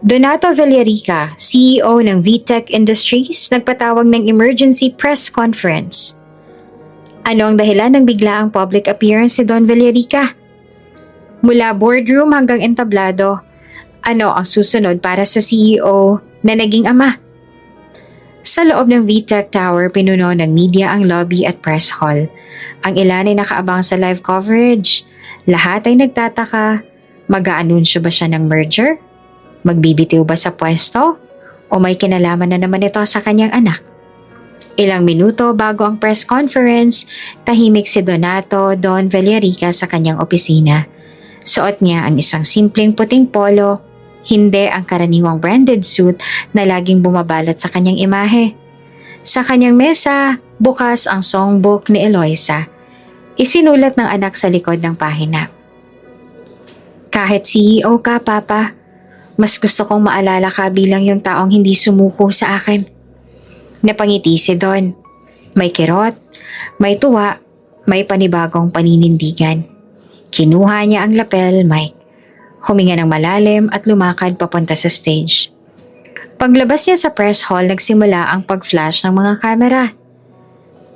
Donato Villarica, CEO ng VTech Industries, nagpatawag ng emergency press conference. Ano ang dahilan ng biglaang public appearance ni Don Villarica? Mula boardroom hanggang entablado, ano ang susunod para sa CEO na naging ama? Sa loob ng VTech Tower, pinuno ng media ang lobby at press hall. Ang ilan ay nakaabang sa live coverage. Lahat ay nagtataka, mag-aanunsyo ba siya ng merger? Magbibitiw ba sa pwesto? O may kinalaman na naman ito sa kanyang anak? Ilang minuto bago ang press conference, tahimik si Donato Don Villarica sa kanyang opisina. Suot niya ang isang simpleng puting polo, hindi ang karaniwang branded suit na laging bumabalot sa kanyang imahe. Sa kanyang mesa, bukas ang songbook ni Eloisa. Isinulat ng anak sa likod ng pahina. "Kahit CEO ka, Papa, mas gusto kong maalala ka bilang yung taong hindi sumuko sa akin." Napangiti si Don. May kirot, may tuwa, may panibagong paninindigan. Kinuha niya ang lapel mic. Huminga ng malalim at lumakad papunta sa stage. Paglabas niya sa press hall, nagsimula ang pag-flash ng mga kamera.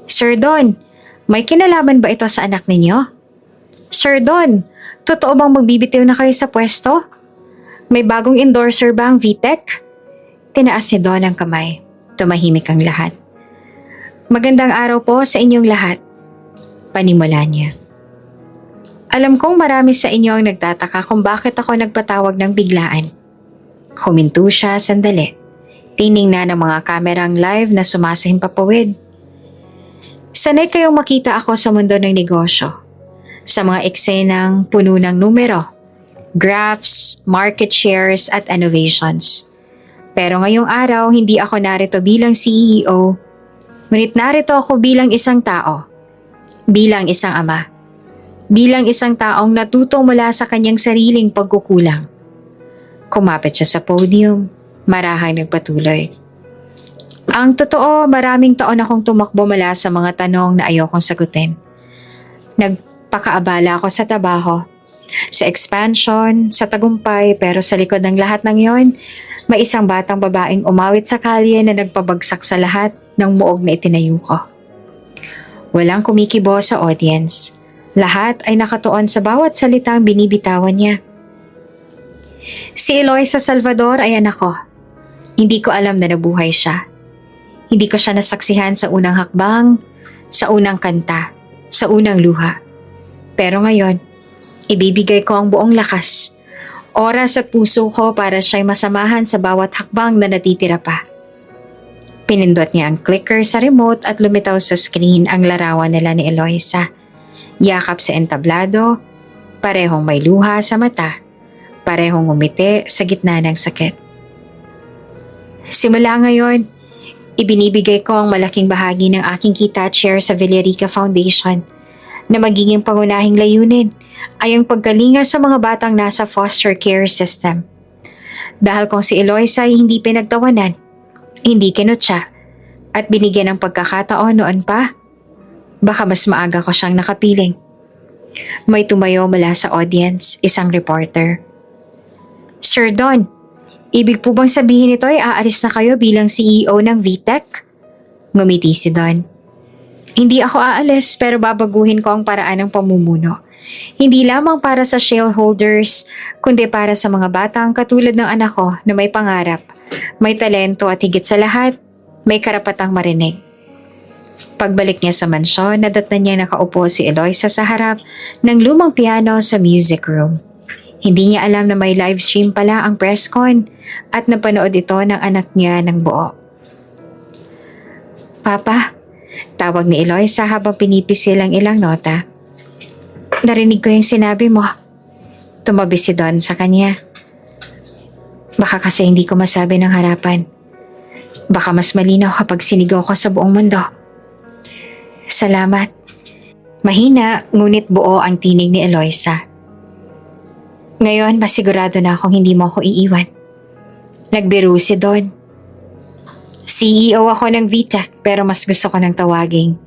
"Sir Don, may kinalaman ba ito sa anak ninyo? Sir Don, totoo bang magbibitiw na kayo sa pwesto? May bagong endorser ba ang VTech?" Tinaas ni Don ang kamay. Tumahimik ang lahat. "Magandang araw po sa inyong lahat." Panimula niya. "Alam kong marami sa inyo ang nagtataka kung bakit ako nagpatawag ng biglaan." Huminto siya sandali. Tiningnan ng mga kamerang live na sumasahing papawid. "Sanay kayong makita ako sa mundo ng negosyo. Sa mga eksenang puno ng numero, graphs, market shares at innovations. Pero ngayong araw, hindi ako narito bilang CEO, ngunit narito ako bilang isang tao, bilang isang ama, bilang isang taong natuto mula sa kanyang sariling pagkukulang." Kumapit siya sa podium, marahang nagpatuloy. "Ang totoo, maraming taon akong tumakbo mula sa mga tanong na ayokong sagutin. Nagpakaabala ako sa trabaho, sa expansion, sa tagumpay, pero sa likod ng lahat ng yon, may isang batang babaeng umawit sa kalye na nagpabagsak sa lahat ng muog na itinayo ko." Walang kumikibo sa audience. Lahat ay nakatuon sa bawat salitang binibitawan niya. "Si Eloisa Salvador ay anak ko. Hindi ko alam na nabuhay siya. Hindi ko siya nasaksihan sa unang hakbang, sa unang kanta, sa unang luha. Pero ngayon, ibibigay ko ang buong lakas, oras at puso ko para siya'y masamahan sa bawat hakbang na natitira pa." Pinindot niya ang clicker sa remote at lumitaw sa screen ang larawan nila ni Eloisa. Yakap sa entablado, parehong may luha sa mata, parehong umiti sa gitna ng sakit. "Simula ngayon, ibinibigay ko ang malaking bahagi ng aking kita at share sa Villarica Foundation na magiging pangunahing layunin ay ang pagkalinga sa mga batang nasa foster care system. Dahil kung si Eloisa ay hindi pinagtawanan, hindi kinutya, at binigyan ng pagkakataon noon pa, baka mas maaga ko siyang nakapiling." May tumayo mula sa audience, isang reporter. "Sir Don, ibig po bang sabihin nito ay aalis na kayo bilang CEO ng VTech?" Ngumiti si Don. Hindi ako aalis pero babaguhin ko ang paraan ng pamumuno. Hindi lamang para sa shareholders, kundi para sa mga batang katulad ng anak ko na may pangarap, may talento at higit sa lahat, may karapatang marinig. Pagbalik niya sa mansyon, nadatnan niya nakaupo si Eloisa sa harap ng lumang piano sa music room. Hindi niya alam na may live stream pala ang press con at napanood ito ng anak niya ng buo. Papa, tawag ni Eloisa habang pinipisil ang ilang nota. Narinig ko yung sinabi mo. Tumabi si Don sa kanya. Baka kasi hindi ko masabi ng harapan. Baka mas malinaw kapag sinigaw ko sa buong mundo. Salamat. Mahina, ngunit buo ang tinig ni Eloisa. Ngayon, masigurado na akong hindi mo ako iiwan. Nagbiro si Don. CEO ako ng VTech pero mas gusto ko ng tawaging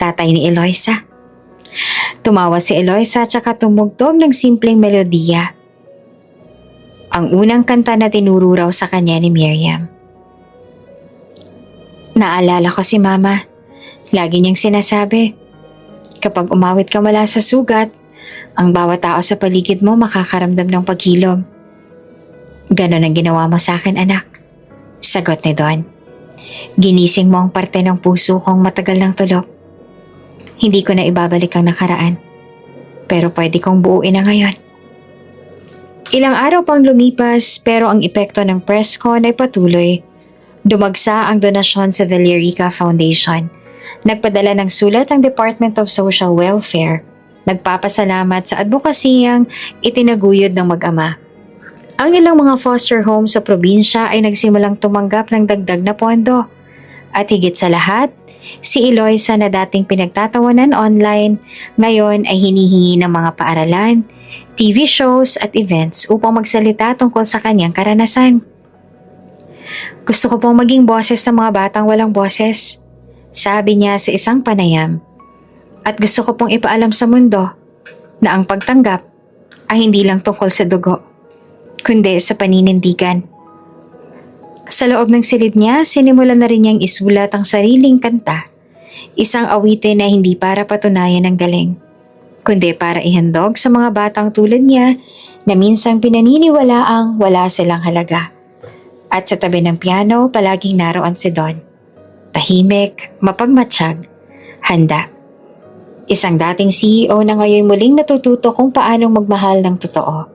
tatay ni Eloisa. Tumawa si Eloisa at saka tumugtog ng simpleng melodiya. Ang unang kanta na tinuro raw sa kanya ni Miriam. Naalala ko si Mama. Lagi niyang sinasabi, kapag umawit ka mula sa sugat, ang bawat tao sa paligid mo makakaramdam ng paghilom. Ganon ang ginawa mo sa akin, anak. Sagot ni Don. Ginising mo ang parte ng puso kong matagal ng tulog. Hindi ko na ibabalik ang nakaraan. Pero pwede kong buuin na ngayon. Ilang araw pang lumipas pero ang epekto ng press con ay patuloy. Dumagsa ang donasyon sa Villarica Foundation. Nagpadala ng sulat ang Department of Social Welfare. Nagpapasalamat sa advokasiyang itinaguyod ng mag-ama. Ang ilang mga foster home sa probinsya ay nagsimulang tumanggap ng dagdag na pondo. At higit sa lahat, si Eloisa na dating pinagtatawanan online, ngayon ay hinihingi ng mga paaralan, TV shows at events upang magsalita tungkol sa kanyang karanasan. Gusto ko pong maging boses ng mga batang walang boses, sabi niya sa isang panayam. At gusto ko pong ipaalam sa mundo na ang pagtanggap ay hindi lang tungkol sa dugo, kundi sa paninindigan. Sa loob ng silid niya, sinimulan na rin niyang isulat ang sariling kanta, isang awitin na hindi para patunayan ng galing, kundi para ihandog sa mga batang tulad niya na minsang pinaniniwalaang wala silang halaga. At sa tabi ng piano, palaging naroon si Don. Tahimik, mapagmatsyag, handa. Isang dating CEO na ngayon muling natututo kung paanong magmahal ng totoo.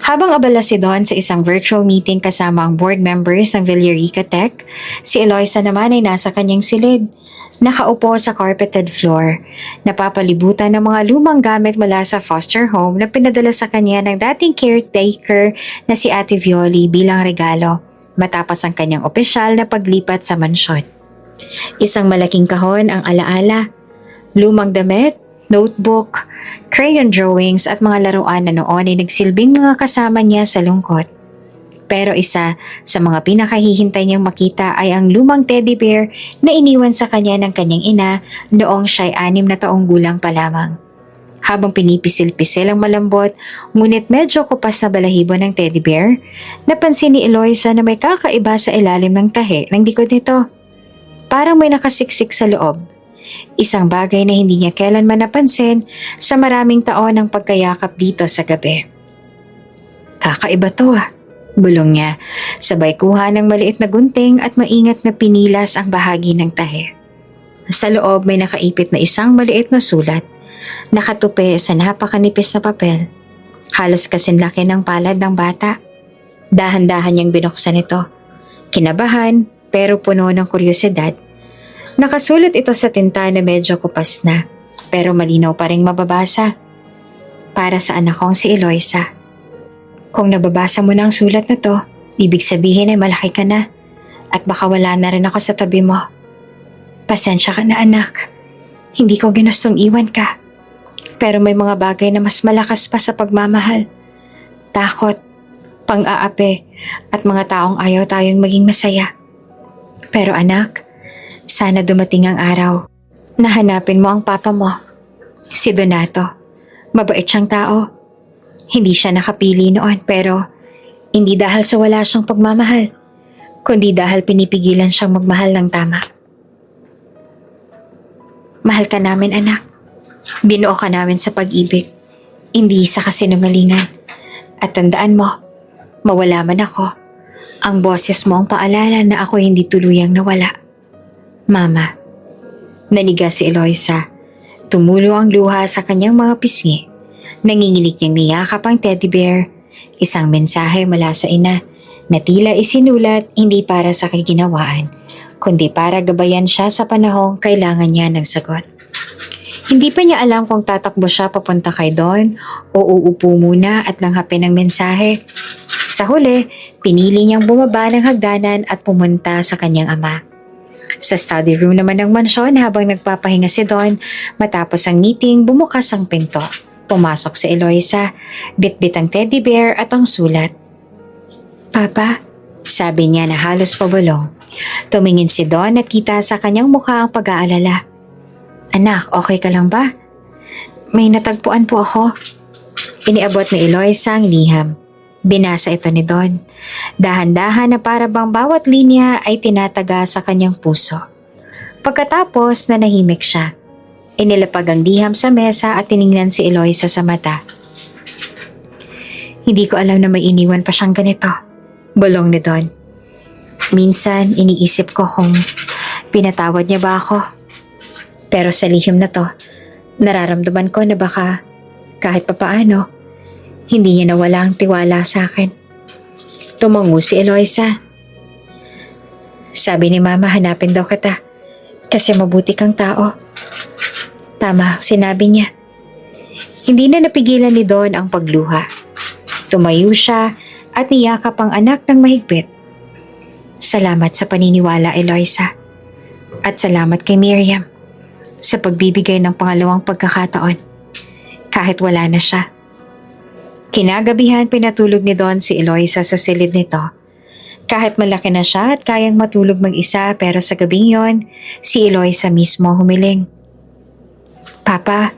Habang abala si Don sa isang virtual meeting kasama ang board members ng Villarica Tech, si Eloisa naman ay nasa kanyang silid. Nakaupo sa carpeted floor, napapalibutan ng mga lumang gamit mula sa foster home na pinadala sa kanya ng dating caretaker na si Ate Violi bilang regalo matapos ang kanyang opisyal na paglipat sa mansyon. Isang malaking kahon ang alaala, lumang damit, notebook, crayon drawings at mga laruan na noon ay nagsilbing mga kasama niya sa lungkot. Pero isa sa mga pinakahihintay niyang makita ay ang lumang teddy bear na iniwan sa kanya ng kanyang ina noong siya'y 6 na taong gulang pa lamang. Habang pinipisil-pisil ang malambot, ngunit medyo kupas na balahibo ng teddy bear, napansin ni Eloisa na may kakaiba sa ilalim ng tahi ng likod nito. Parang may nakasiksik sa loob. Isang bagay na hindi niya kailanman napansin sa maraming taon ng pagkayakap dito sa gabi. Kakaiba to bulong niya, sabay kuha ng maliit na gunting at maingat na pinilas ang bahagi ng tahi. Sa loob may nakaipit na isang maliit na sulat, nakatupi sa napakanipis na papel. Halos kasinlaki ng palad ng bata. Dahan-dahan niyang binuksan ito. Kinabahan pero puno ng kuryosidad. Nakasulat ito sa tinta na medyo kupas na, pero malinaw pa ring mababasa. Para sa anak kong si Eloisa. Kung nababasa mo na ang sulat na to, ibig sabihin ay malaki ka na at baka wala na rin ako sa tabi mo. Pasensya ka na anak. Hindi ko ginustong iwan ka. Pero may mga bagay na mas malakas pa sa pagmamahal. Takot, pang-aapi at mga taong ayaw tayong maging masaya. Pero anak, sana dumating ang araw na hanapin mo ang papa mo. Si Donato. Mabait siyang tao. Hindi siya nakapili noon pero hindi dahil sa wala siyang pagmamahal, kundi dahil pinipigilan siyang magmahal ng tama. Mahal ka namin, anak. Binuo ka namin sa pag-ibig, hindi sa kasinungalingan. At tandaan mo, mawala man ako, ang boses mo ang paalala na ako hindi tuluyang nawala. Mama. Naniga si Eloisa. Tumulo ang luha sa kanyang mga pisngi. Nanginginig niyang niyakap ang teddy bear. Isang mensahe mula sa ina na tila isinulat hindi para sa kaginawaan, kundi para gabayan siya sa panahong kailangan niya ng sagot. Hindi pa niya alam kung tatakbo siya papunta kay Don o uupo muna at langhapin ang mensahe. Sa huli, pinili niyang bumaba ng hagdanan at pumunta sa kanyang ama. Sa study room naman ng mansyon habang nagpapahinga si Don, matapos ang meeting bumukas ang pinto. Pumasok si Eloisa, bitbit ang teddy bear at ang sulat. Papa, sabi niya na halos pabulong. Tumingin si Don at kita sa kanyang mukha ang pag-aalala. Anak, okay ka lang ba? May natagpuan po ako. Iniabot ni Eloisa ang liham. Binasa ito ni Don. Dahan-dahan na para bang bawat linya ay tinataga sa kanyang puso. Pagkatapos nanahimik siya. Inilapag ang liham sa mesa at tiningnan si Eloisa sa mata. Hindi ko alam na may iniwan pa siyang ganito. Bulong ni Don. Minsan iniisip ko kung pinatawad niya ba ako. Pero sa lihim na to, nararamdaman ko na baka kahit papaano, hindi niya nawala ang tiwala sa akin. Tumango si Eloisa. Sabi ni Mama, hanapin daw kita kasi mabuti kang tao. Tama, sinabi niya. Hindi na napigilan ni Don ang pagluha. Tumayo siya at niyakap ang anak ng mahigpit. Salamat sa paniniwala, Eloisa. At salamat kay Miriam sa pagbibigay ng pangalawang pagkakataon kahit wala na siya. Kinagabihan pinatulog ni Don si Eloisa sa silid nito. Kahit malaki na siya at kayang matulog mag-isa, pero sa gabing yon, si Eloisa mismo humiling. Papa,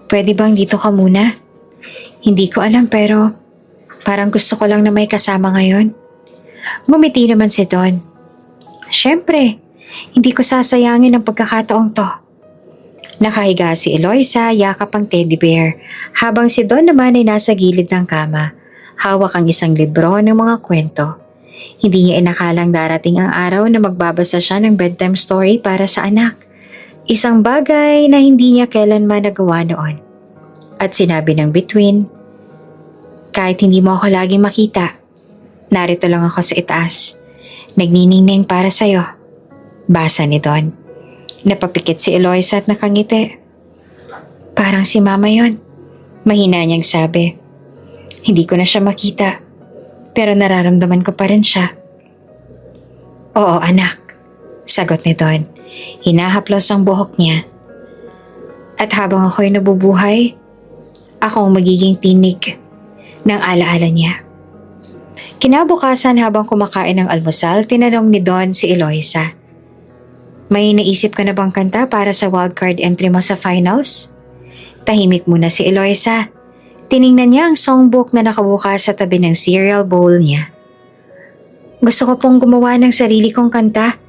pwede bang dito ka muna? Hindi ko alam pero parang gusto ko lang na may kasama ngayon. Ngumiti naman si Don. Siyempre, hindi ko sasayangin ang pagkakataong to. Nakahiga si Eloisa, yakap ang teddy bear, habang si Don naman ay nasa gilid ng kama, hawak ang isang libro ng mga kwento. Hindi niya inakalang darating ang araw na magbabasa siya ng bedtime story para sa anak. Isang bagay na hindi niya kailanman nagawa noon. At sinabi ng bituin, kahit hindi mo ako laging makita, narito lang ako sa itaas. Nagniningning para sa'yo. Basa ni Don. Napapikit si Eloisa at nakangiti. Parang si Mama yon. Mahina niyang sabi. Hindi ko na siya makita, pero nararamdaman ko pa rin siya. Oo, anak, sagot ni Don. Hinahaplos ang buhok niya. At habang ako'y nabubuhay, akong magiging tinig ng alaala niya. Kinabukasan habang kumakain ng almusal, tinanong ni Don si Eloisa. May naisip ka na bang kanta para sa wildcard entry mo sa finals? Tahimik muna si Eloisa. Tiningnan niya ang songbook na nakabukas sa tabi ng cereal bowl niya. Gusto ko pong gumawa ng sarili kong kanta.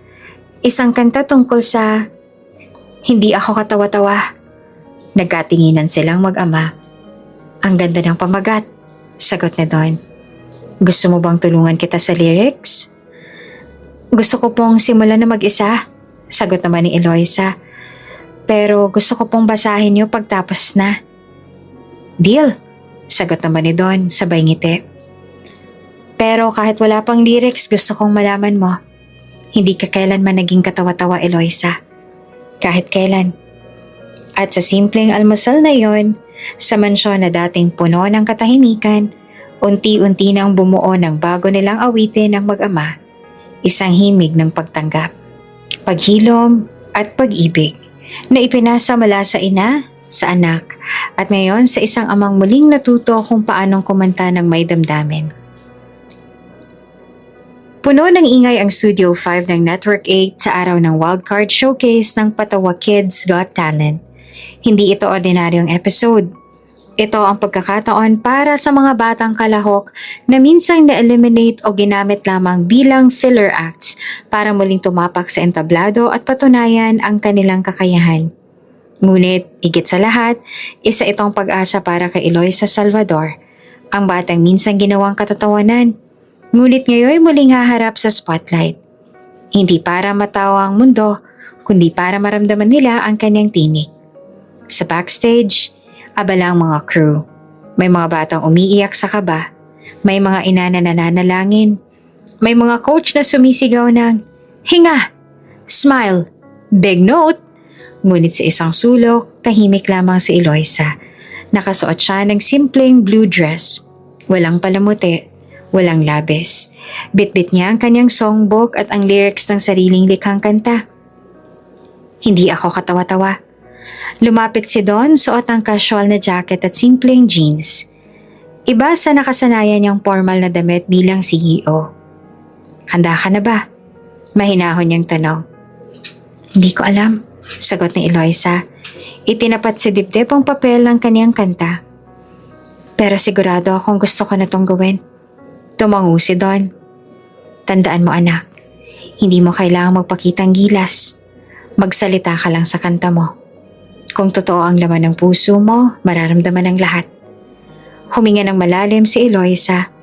Isang kanta tungkol sa hindi ako katawa-tawa. Nagkatinginan silang mag-ama. Ang ganda ng pamagat, sagot ni Don. Gusto mo bang tulungan kita sa lyrics? Gusto ko pong simulan na mag-isa, sagot naman ni Eloisa. Pero gusto ko pong basahin niyo pagtapos na. Deal, sagot naman ni Don, sabay ngiti. Pero kahit wala pang lyrics, gusto kong malaman mo, hindi ka kailanman naging katawa-tawa, Eloisa. Kahit kailan. At sa simpleng almusal na yon, sa mansyon na dating puno ng katahimikan, unti-unti nang bumuo ng bago nilang awitin ng mag-ama, isang himig ng pagtanggap, paghilom at pag-ibig na ipinasa mula sa ina sa anak at ngayon sa isang amang muling natuto kung paanong kumanta ng may damdamin. Puno ng ingay ang Studio 5 ng Network 8 sa araw ng wildcard showcase ng Patawa Kids Got Talent. Hindi ito ordinaryong episode. Ito ang pagkakataon para sa mga batang kalahok na minsang na-eliminate o ginamit lamang bilang filler acts para muling tumapak sa entablado at patunayan ang kanilang kakayahan. Ngunit, higit sa lahat, isa itong pag-asa para kay Eloisa Salvador, ang batang minsan ginawang katatawanan, ngunit ngayon muling haharap sa spotlight. Hindi para matawa ang mundo, kundi para maramdaman nila ang kanyang tinig. Sa backstage, abala ang mga crew. May mga batang umiiyak sa kaba. May mga ina na nananalangin. May mga coach na sumisigaw ng, "Hinga! Smile! Big note!" Ngunit sa isang sulok, tahimik lamang si Eloisa. Nakasuot siya ng simpleng blue dress. Walang palamuti, walang labis. Bitbit niya ang kanyang songbook at ang lyrics ng sariling likhang kanta. Hindi ako katawa-tawa. Lumapit si Don, suot ang casual na jacket at simpleng jeans. Iba sa nakasanayan niyang formal na damit bilang CEO. "Handa ka na ba?" Mahinahon niyang tanong. "Hindi ko alam," sagot ni Eloisa. Itinapat sa dibdib ang papel ng kaniyang kanta. "Pero sigurado akong gusto ko na tong gawin." Tumango si Don. "Tandaan mo anak, hindi mo kailangang magpakitang gilas. Magsalita ka lang sa kanta mo. Kung totoo ang laman ng puso mo, mararamdaman ng lahat." Huminga ng malalim si Eloisa.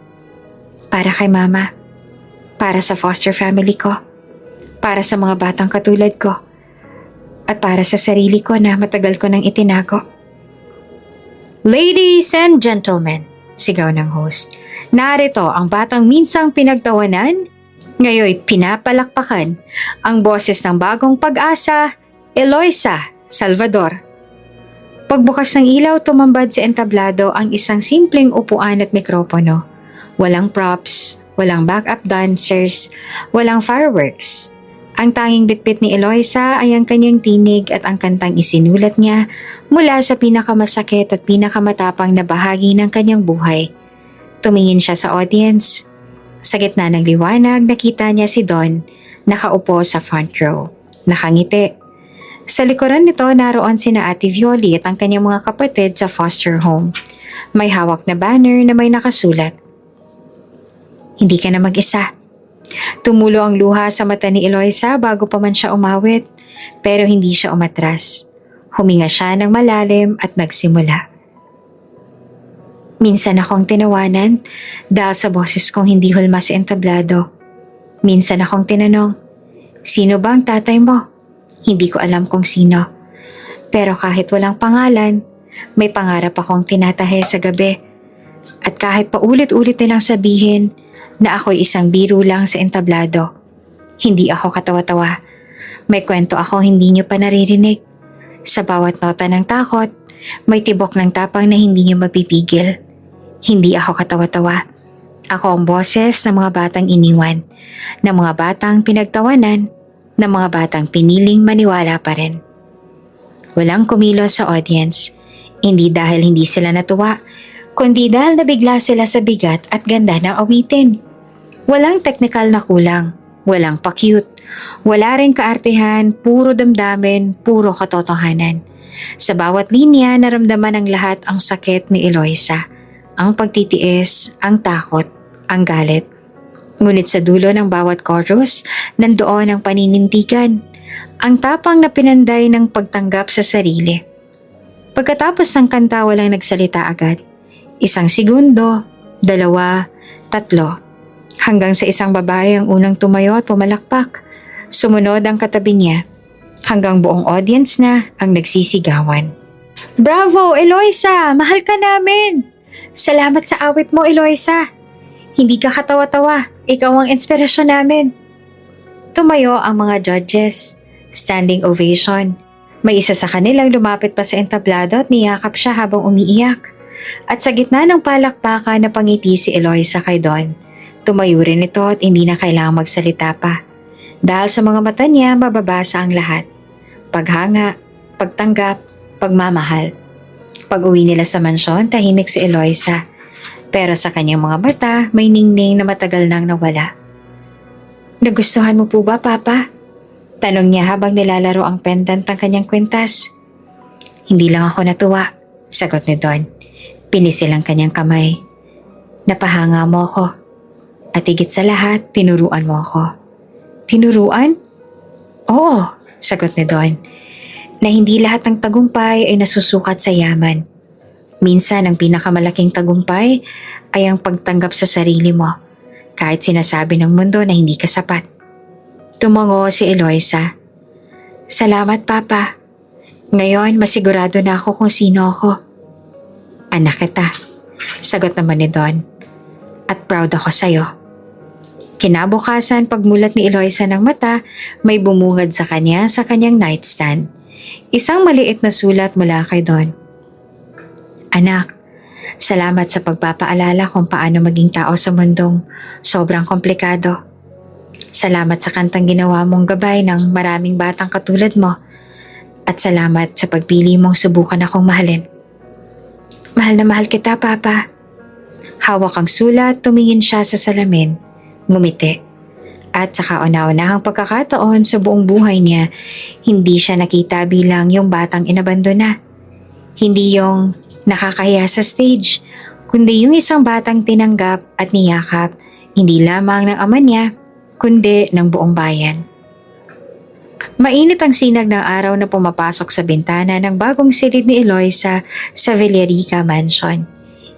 "Para kay mama, para sa foster family ko, para sa mga batang katulad ko, at para sa sarili ko na matagal ko nang itinago." "Ladies and gentlemen," sigaw ng host, "narito ang batang minsang pinagtawanan, ngayoy pinapalakpakan, ang boses ng bagong pag-asa, Eloisa Salvador." Pagbukas ng ilaw, tumambad sa entablado ang isang simpleng upuan at mikropono. Walang props, walang backup dancers, walang fireworks. Ang tanging bitbit ni Eloisa ay ang kanyang tinig at ang kantang isinulat niya mula sa pinakamasakit at pinakamatapang na bahagi ng kanyang buhay. Tumingin siya sa audience. Sa gitna ng liwanag, nakita niya si Don, nakaupo sa front row. Nakangiti. Sa likuran nito, naroon sina Ate Violi at ang kanyang mga kapatid sa foster home. May hawak na banner na may nakasulat, "Hindi ka na mag-isa." Tumulo ang luha sa mata ni Eloisa bago pa man siya umawit, pero hindi siya umatras. Huminga siya ng malalim at nagsimula. "Minsan akong tinawanan dahil sa boses kong hindi hulma sa entablado. Minsan akong tinanong, 'Sino ba ang tatay mo?' Hindi ko alam kung sino. Pero kahit walang pangalan, may pangarap akong tinatahe sa gabi. At kahit paulit-ulit nilang sabihin na ako'y isang biro lang sa entablado, hindi ako katawa-tawa. May kwento akong hindi niyo pa naririnig. Sa bawat nota ng takot, may tibok ng tapang na hindi niyo mapipigil. Hindi ako katawa-tawa. Ako ang boses ng mga batang iniwan, ng mga batang pinagtawanan, ng mga batang piniling maniwala pa rin." Walang kumilos sa audience, hindi dahil hindi sila natuwa, kundi dahil nabigla sila sa bigat at ganda ng awitin. Walang technical na kulang, walang pa-cute, wala ring kaartehan, puro damdamin, puro katotohanan. Sa bawat linya, naramdaman ng lahat ang sakit ni Eloisa, ang pagtitiis, ang takot, ang galit. Ngunit sa dulo ng bawat chorus, nandoon ang paninindigan, ang tapang na pinanday ng pagtanggap sa sarili. Pagkatapos ng kanta, walang nagsalita agad. 1 segundo, 2, 3, hanggang sa isang babae ang unang tumayo at pumalakpak. Sumunod ang katabi niya, hanggang buong audience na ang nagsisigawan. "Bravo, Eloisa! Mahal ka namin! Salamat sa awit mo, Eloisa! Hindi ka katawa-tawa, ikaw ang inspirasyon namin." Tumayo ang mga judges. Standing ovation. May isa sa kanilang lumapit pa sa entablado at niyakap siya habang umiiyak. At sa gitna ng palakpakan, napangiti si Eloisa kay Don. Tumayo rin ito at hindi na kailangang magsalita pa. Dahil sa mga mata niya, mababasa ang lahat. Paghanga, pagtanggap, pagmamahal. Pag-uwi nila sa mansyon, tahimik si Eloisa. Pero sa kanyang mga mata, may ningning na matagal nang nawala. "Nagustuhan mo po ba, Papa?" Tanong niya habang nilalaro ang pendant ng kanyang kwintas. "Hindi lang ako natuwa," sagot ni Don. Pinisil ang kanyang kamay. "Napahanga mo ako. At higit sa lahat, tinuruan mo ako." "Tinuruan?" "Oo," sagot ni Don. na hindi lahat ng tagumpay ay nasusukat sa yaman. Minsan ang pinakamalaking tagumpay ay ang pagtanggap sa sarili mo, kahit sinasabi ng mundo na hindi ka sapat. Tumango si Eloisa. Salamat, Papa. Ngayon, masigurado na ako kung sino ako. Anak kita, sagot naman ni Don. At proud ako sa'yo. Kinabukasan, pagmulat ni Eloisa ng mata, may bumungad sa kanyang nightstand. Isang maliit na sulat mula kay Don. Anak, salamat sa pagpapaalala kung paano maging tao sa mundong sobrang komplikado. Salamat sa kantang ginawa mong gabay ng maraming batang katulad mo. At salamat sa pagpili mong subukan akong mahalin. Mahal na mahal kita, Papa. Hawak ang sulat, tumingin siya sa salamin, ngumiti. At sa kauna-unahang pagkakataon sa buong buhay niya, hindi siya nakita bilang yung batang inabandona. Hindi yung nakakahiya sa stage, kundi yung isang batang tinanggap at niyakap, hindi lamang ng ama niya, kundi ng buong bayan. Mainit ang sinag ng araw na pumapasok sa bintana ng bagong silid ni Eloisa sa Villarica Mansion.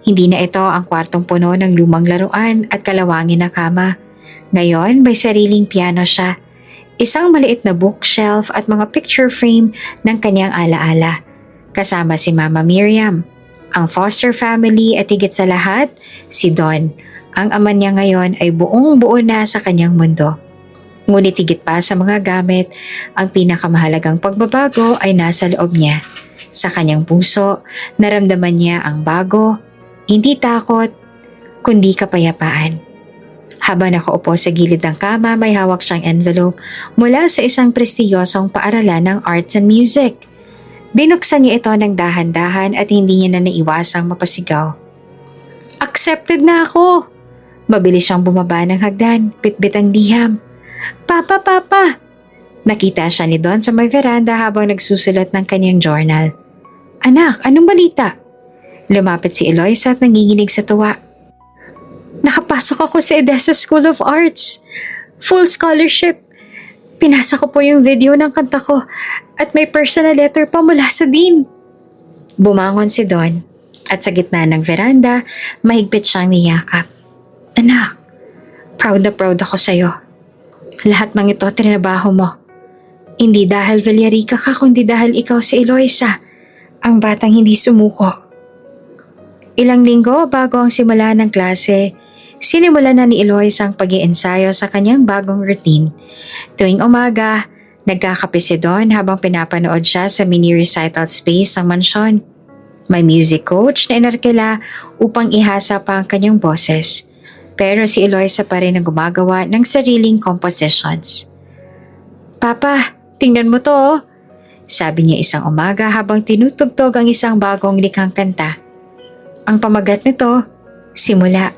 Hindi na ito ang kwartong puno ng lumang laruan at kalawangin na kama. Ngayon, may sariling piano siya, isang maliit na bookshelf at mga picture frame ng kanyang alaala. Kasama si Mama Miriam, ang foster family at higit sa lahat, si Don. Ang ama niya ngayon ay buong-buo na sa kanyang mundo. Ngunit higit pa sa mga gamit, ang pinakamahalagang pagbabago ay nasa loob niya. Sa kanyang puso, naramdaman niya ang bago, hindi takot, kundi kapayapaan. Habang nakaupo sa gilid ng kama, may hawak siyang envelope mula sa isang prestiyosong paaralan ng arts and music. Binuksan niya ito ng dahan-dahan at hindi niya na naiwasang mapasigaw. Accepted na ako! Mabilis siyang bumaba ng hagdan, bitbit ang liham. Papa, Papa! Nakita siya ni Don sa may veranda habang nagsusulat ng kanyang journal. Anak, anong balita? Lumapit si Eloisa at nanginginig sa tuwa. Nakapasok ako sa Edessa School of Arts. Full scholarship. Pinasa ko po yung video ng kanta ko at may personal letter pa mula sa dean. Bumangon si Don at sa gitna ng veranda, mahigpit siyang niyakap. Anak, proud na proud ako sa'yo. Lahat ng ito trinabaho mo. Hindi dahil Villarica ka, kundi dahil ikaw si Eloisa, ang batang hindi sumuko. Ilang linggo bago ang simula ng klase, sinimula na ni Eloisa ang pag-iensayo sa kanyang bagong routine. Tuwing umaga, nagkakape si Don habang pinapanood siya sa mini recital space ng mansyon. May music coach na inarkila upang ihasa pa ang kanyang boses. Pero si Eloisa pa rin ang gumagawa ng sariling compositions. Papa, tingnan mo to oh. Sabi niya isang umaga habang tinutugtog ang isang bagong likhang kanta. Ang pamagat nito, simula.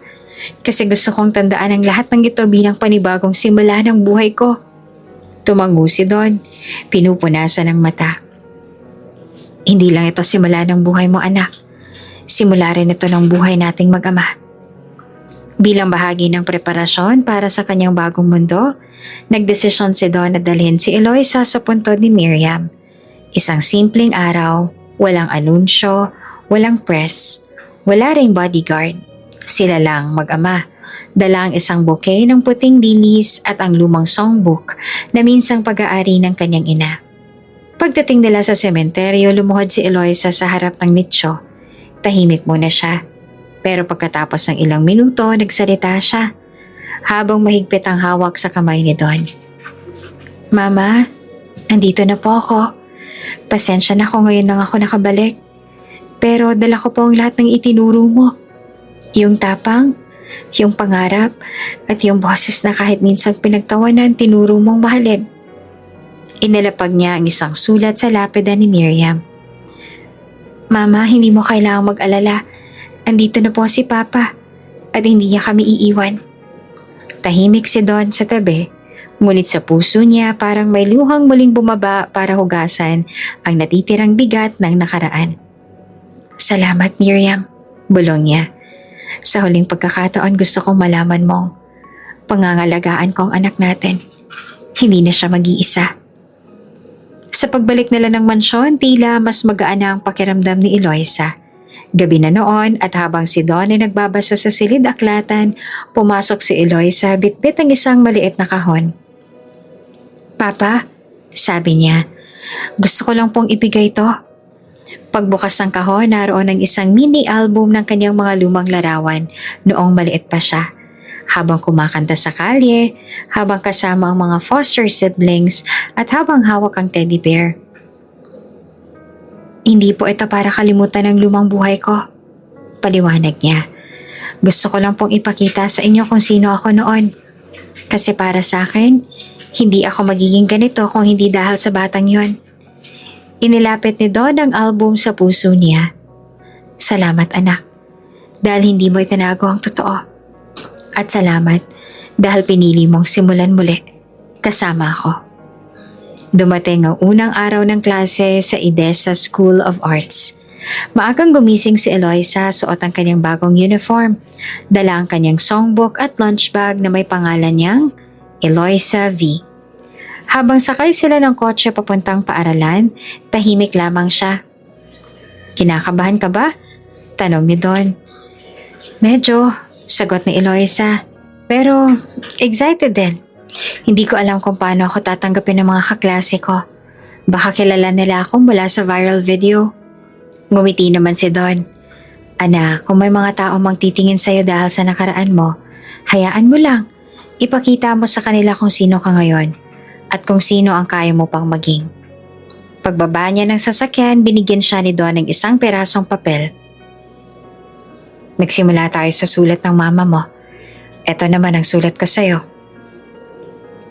Kasi gusto kong tandaan ang lahat ng ito bilang panibagong simula ng buhay ko. Tumango si Don, pinupunasan ng mata. Hindi lang ito simula ng buhay mo, anak. Simula rin ito ng buhay nating mag-ama. Bilang bahagi ng preparasyon para sa kanyang bagong mundo, nagdesisyon si Don na dalhin si Eloisa sa puntod ni Miriam. Isang simpleng araw, walang anunsyo, walang press, wala ring bodyguard. Sila lang mag-ama, dala ang isang bouquet ng puting lilies at ang lumang songbook na minsang pag-aari ng kanyang ina. Pagdating nila sa sementeryo, lumuhod si Eloisa sa harap ng nicho. Tahimik muna siya. Pero pagkatapos ng ilang minuto, nagsalita siya habang mahigpit ang hawak sa kamay ni Don. Mama, andito na po ako. Pasensya na ko ngayon lang ako nakabalik. Pero dala ko po ang lahat ng itinuro mo. Yung tapang, yung pangarap, at yung boses na kahit minsang pinagtawanan, tinuro mong mahalin. Inalapag niya ang isang sulat sa lapida ni Miriam. Mama, hindi mo kailangang mag-alala. Andito na po si Papa at hindi niya kami iiwan. Tahimik si Don sa tabi, ngunit sa puso niya parang may luhang muling bumaba para hugasan ang natitirang bigat ng nakaraan. Salamat Miriam, bulong niya. Sa huling pagkakataon gusto kong malaman mong pangangalagaan ko ang anak natin. Hindi na siya mag-iisa. Sa pagbalik nila ng mansyon, tila mas magaan na ang pakiramdam ni Eloisa. Gabi na noon at habang si Don ay nagbabasa sa silid aklatan, pumasok si Eloisa bitbit ang isang maliit na kahon. "Papa," sabi niya, "gusto ko lang pong ibigay to." Pagbukas ng kahon, naroon ang isang mini album ng kanyang mga lumang larawan noong maliit pa siya. Habang kumakanta sa kalye, habang kasama ang mga foster siblings at habang hawak ang teddy bear. "Hindi po ito para kalimutan ang lumang buhay ko," paliwanag niya. "Gusto ko lang pong ipakita sa inyo kung sino ako noon. Kasi para sa akin, hindi ako magiging ganito kung hindi dahil sa batang yon." Inilapit ni Don ang album sa puso niya. "Salamat anak, dahil hindi mo itinago ang totoo. At salamat dahil pinili mong simulan muli kasama ako." Dumating ang unang araw ng klase sa Edesa School of Arts. Maagang gumising si Eloisa, suot ang kanyang bagong uniform, dala ang kanyang songbook at lunch bag na may pangalan niyang Eloisa V. Habang sakay sila ng kotse papuntang paaralan, tahimik lamang siya. "Kinakabahan ka ba?" tanong ni Don. "Medyo," sagot ni Eloisa. "Pero excited din. Hindi ko alam kung paano ako tatanggapin ng mga kaklase ko. Baka kilala nila ako mula sa viral video." Ngumiti naman si Don. "Anak, kung may mga tao mang titingin sa'yo dahil sa nakaraan mo, hayaan mo lang. Ipakita mo sa kanila kung sino ka ngayon at kung sino ang kaya mo pang maging." Pagbaba niya ng sasakyan, binigyan siya ni Don ng isang perasong papel. "Nagsimula tayo sa sulat ng mama mo. Ito naman ang sulat ko sa'yo.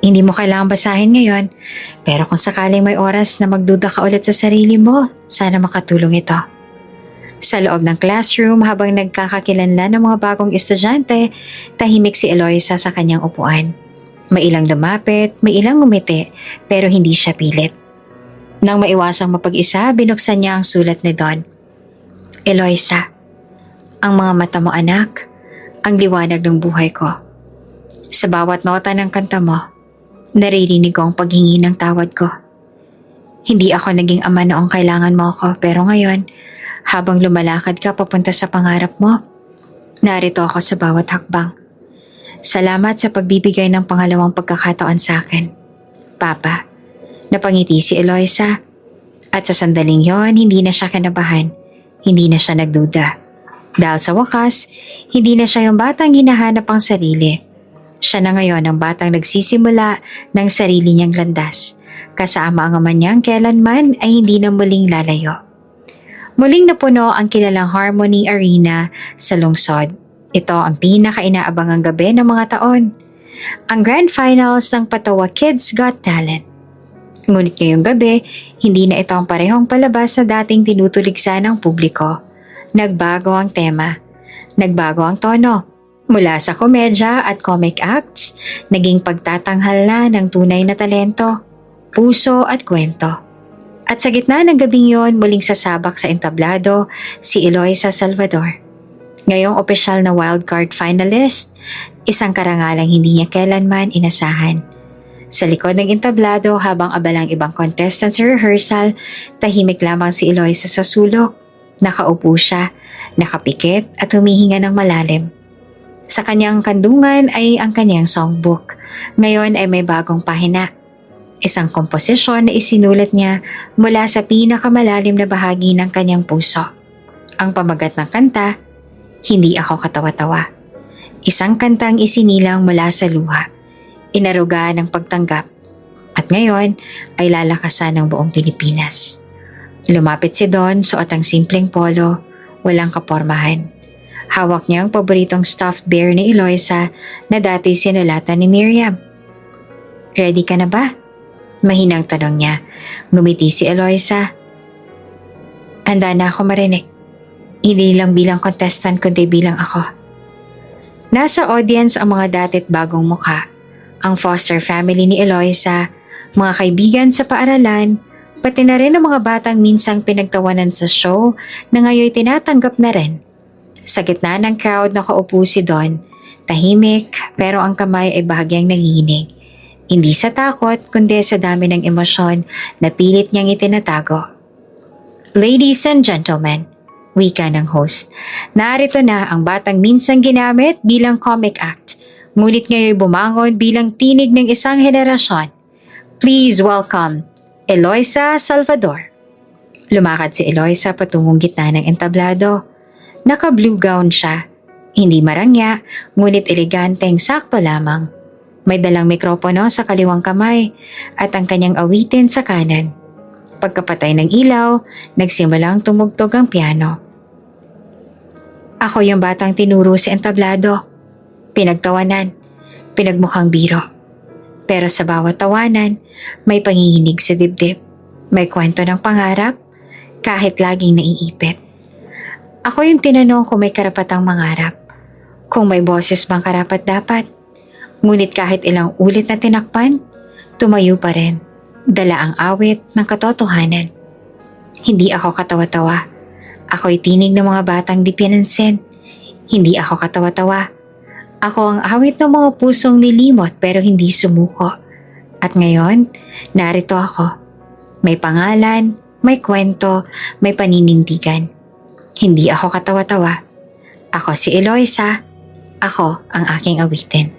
Hindi mo kailangang basahin ngayon, pero kung sakaling may oras na magduda ka ulit sa sarili mo, sana makatulong ito." Sa loob ng classroom, habang nagkakakilanlan ng mga bagong estudyante, tahimik si Eloisa sa kanyang upuan. May ilang lumapit, may ilang ngumiti, pero hindi siya pilit. Nang maiwasang mapag-isa, binuksan niya ang sulat ni Don. "Eloisa, ang mga mata mo anak, ang liwanag ng buhay ko. Sa bawat nota ng kanta mo, naririnig ko ang paghingi ng tawad ko. Hindi ako naging ama noong kailangan mo ako, pero ngayon, habang lumalakad ka papunta sa pangarap mo, narito ako sa bawat hakbang. Salamat sa pagbibigay ng pangalawang pagkakataon sa akin, Papa." Napangiti si Eloisa. At sa sandaling yon, hindi na siya kinabahan, hindi na siya nagduda. Dahil sa wakas, hindi na siya yung batang hinahanap ang sarili. Siya na ngayon ang batang nagsisimula ng sarili niyang landas, kasama ang ama niyang kailanman ay hindi na muling lalayo. Muling napuno ang kilalang Harmony Arena sa lungsod. Ito ang pinaka-inaabangang gabi ng mga taon. Ang grand finals ng Patawa Kids Got Talent. Ngunit ngayong gabi, hindi na ito ang parehong palabas na dating tinutuligsa ng publiko. Nagbago ang tema. Nagbago ang tono. Mula sa komedya at comic acts, naging pagtatanghal na ng tunay na talento, puso at kwento. At sa gitna ng gabing yon, muling sasabak sa entablado si Eloisa Salvador. Ngayong opisyal na wildcard finalist, isang karangalang hindi niya kailanman inasahan. Sa likod ng entablado, habang abalang ibang contestants sa rehearsal, tahimik lamang si Eloisa sa sulok. Nakaupo siya, nakapikit at humihinga ng malalim. Sa kanyang kandungan ay ang kanyang songbook. Ngayon ay may bagong pahina. Isang komposisyon na isinulat niya mula sa pinakamalalim na bahagi ng kanyang puso. Ang pamagat ng kanta, "Hindi ako katawa-tawa." Isang kantang isinilang mula sa luha, inaruga ng pagtanggap, at ngayon ay lalakasan ng buong Pilipinas. Lumapit si Don, suot ang simpleng polo, walang kapormahan. Hawak niya ang paboritong stuffed bear ni Eloisa na dati sinulatan ni Miriam. "Ready ka na ba?" Mahinang tanong niya. Ngumiti si Eloisa. "Handa na ako marinig. Hindi lang bilang contestant kundi bilang ako." Nasa audience ang mga datit bagong mukha, ang foster family ni Eloisa, mga kaibigan sa paaralan, pati na rin ang mga batang minsang pinagtawanan sa show na ngayon tinatanggap na rin. Sa gitna ng crowd nakaupo si Don, tahimik pero ang kamay ay bahagyang nanginginig. Hindi sa takot, kundi sa dami ng emosyon na pilit niyang itinatago. Ladies and gentlemen, wika ng host, narito na ang batang minsang ginamit bilang comic act, ngunit ngayon bumangon bilang tinig ng isang henerasyon. Please welcome, Eloisa Salvador. Lumakad si Eloisa patungong gitna ng entablado. Naka-blue gown siya. Hindi marangya, ngunit eleganteng sakto lamang. May dalang mikropono sa kaliwang kamay at ang kanyang awitin sa kanan. Pagkapatay ng ilaw, nagsimulang tumugtog ang piano. Ako yung batang tinuro sa entablado. Pinagtawanan, pinagmukhang biro. Pero sa bawat tawanan, may panginginig sa dibdib. May kwento ng pangarap, kahit laging naiipit. Ako yung tinanong kung may karapatang mangarap. Kung may boses bang karapat-dapat. Ngunit kahit ilang ulit na tinakpan, tumayo pa rin. Dala ang awit ng katotohanan. Hindi ako katawa-tawa. Ako'y tinig ng mga batang di pinansin. Hindi ako katawa-tawa. Ako ang awit ng mga pusong nilimot pero hindi sumuko. At ngayon, narito ako. May pangalan, may kwento, may paninindigan. Hindi ako katawa-tawa. Ako si Eloisa. Ako ang aking awitin.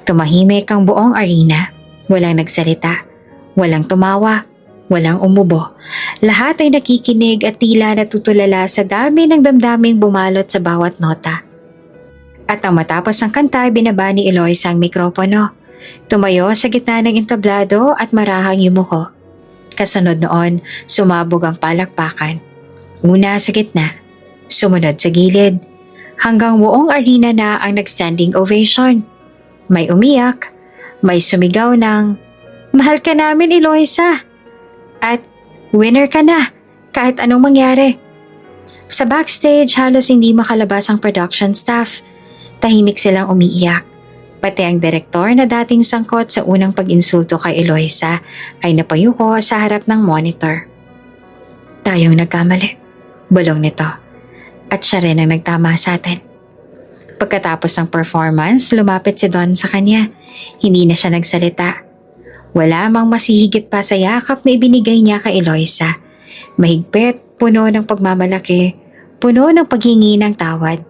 Tumahimik ang buong arena. Walang nagsalita. Walang tumawa. Walang umubo. Lahat ay nakikinig at tila natutulala sa dami ng damdaming bumalot sa bawat nota. At ang matapos ng kanta, binaba ni Eloisa ang mikropono. Tumayo sa gitna ng entablado at marahang yumuko. Kasunod noon, sumabog ang palakpakan. Una sa gitna, sumunod sa gilid, hanggang buong arena na ang nag-standing ovation. May umiyak, may sumigaw ng, "Mahal ka namin, Eloisa!" At, "Winner ka na, kahit anong mangyari." Sa backstage, halos hindi makalabas ang production staff. Tahimik silang umiiyak. Pati ang direktor na dating sangkot sa unang pag-insulto kay Eloisa ay napayuko sa harap ng monitor. Tayong nagkamali, bulong nito. At siya rin ang nagtama sa atin. Pagkatapos ng performance, lumapit si Don sa kanya. Hindi na siya nagsalita. Wala mang masihigit pa sa yakap na ibinigay niya kay Eloisa. Mahigpit, puno ng pagmamalaki, puno ng paghingi ng tawad,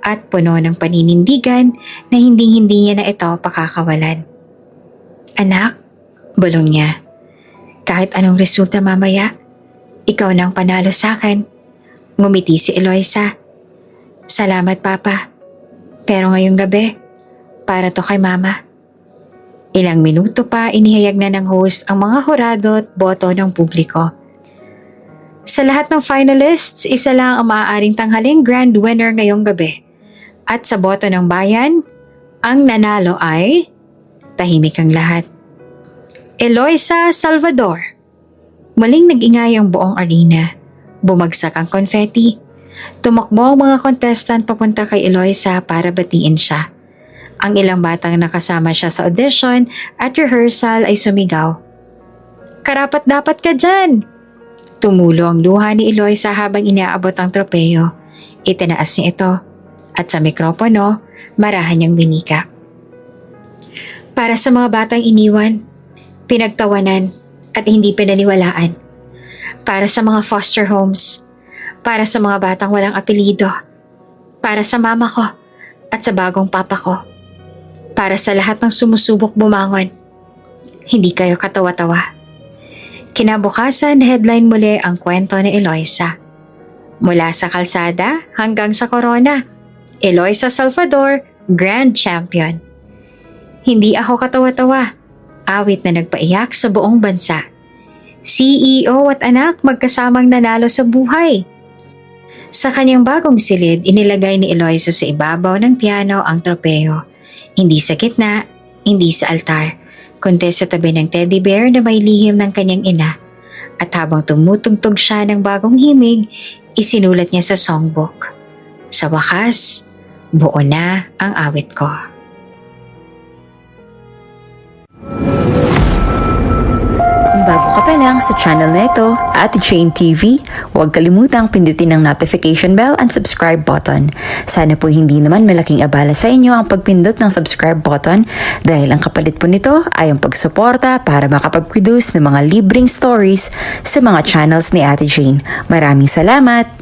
at puno ng paninindigan na hindi niya na ito pakakawalan. "Anak," bulong niya, "kahit anong resulta mamaya, ikaw nang panalo sa akin." Ngumiti si Eloisa. "Salamat, Papa. Pero ngayong gabi, para to kay Mama." Ilang minuto pa inihayag na ng host ang mga hurado at boto ng publiko. Sa lahat ng finalists, isa lang ang maaaring tanghaling grand winner ngayong gabi. At sa boto ng bayan, ang nanalo ay tahimik ang lahat. Eloisa Salvador. Muling nag-ingay ang buong arena. Bumagsak ang confetti. Tumakbo ang mga contestant papunta kay Eloisa para batiin siya. Ang ilang batang nakasama siya sa audition at rehearsal ay sumigaw, "Karapat dapat ka dyan!" Tumulo ang luha ni Eloisa habang inaabot ang tropeyo. Itinaas niya ito. At sa mikropono, marahan niyang binika. Para sa mga batang iniwan, pinagtawanan at hindi pinaniwalaan. Para sa mga foster homes, para sa mga batang walang apelido, para sa mama ko at sa bagong papa ko, para sa lahat ng sumusubok bumangon, hindi kayo katawa-tawa. Kinabukasan, headline muli ang kwento ni Eloisa. Mula sa kalsada hanggang sa corona, Eloisa Salvador, Grand Champion. Hindi ako katawa-tawa. Awit na nagpaiyak sa buong bansa. CEO at anak magkasamang nanalo sa buhay. Sa kanyang bagong silid, inilagay ni Eloisa sa ibabaw ng piano ang tropeyo. Hindi sa gitna, hindi sa altar, kundi sa tabi ng teddy bear na may lihim ng kanyang ina. At habang tumutugtog siya ng bagong himig, isinulat niya sa songbook, "Sa wakas, buo na ang awit ko." bago ka pa lang sa channel na ito, Ate Jane TV, huwag kalimutang pindutin ang notification bell and subscribe button. Sana po hindi naman malaking abala sa inyo ang pagpindot ng subscribe button dahil ang kapalit po nito ay ang pagsuporta para makapag-produce ng mga libreng stories sa mga channels ni Ate Jane. Maraming salamat!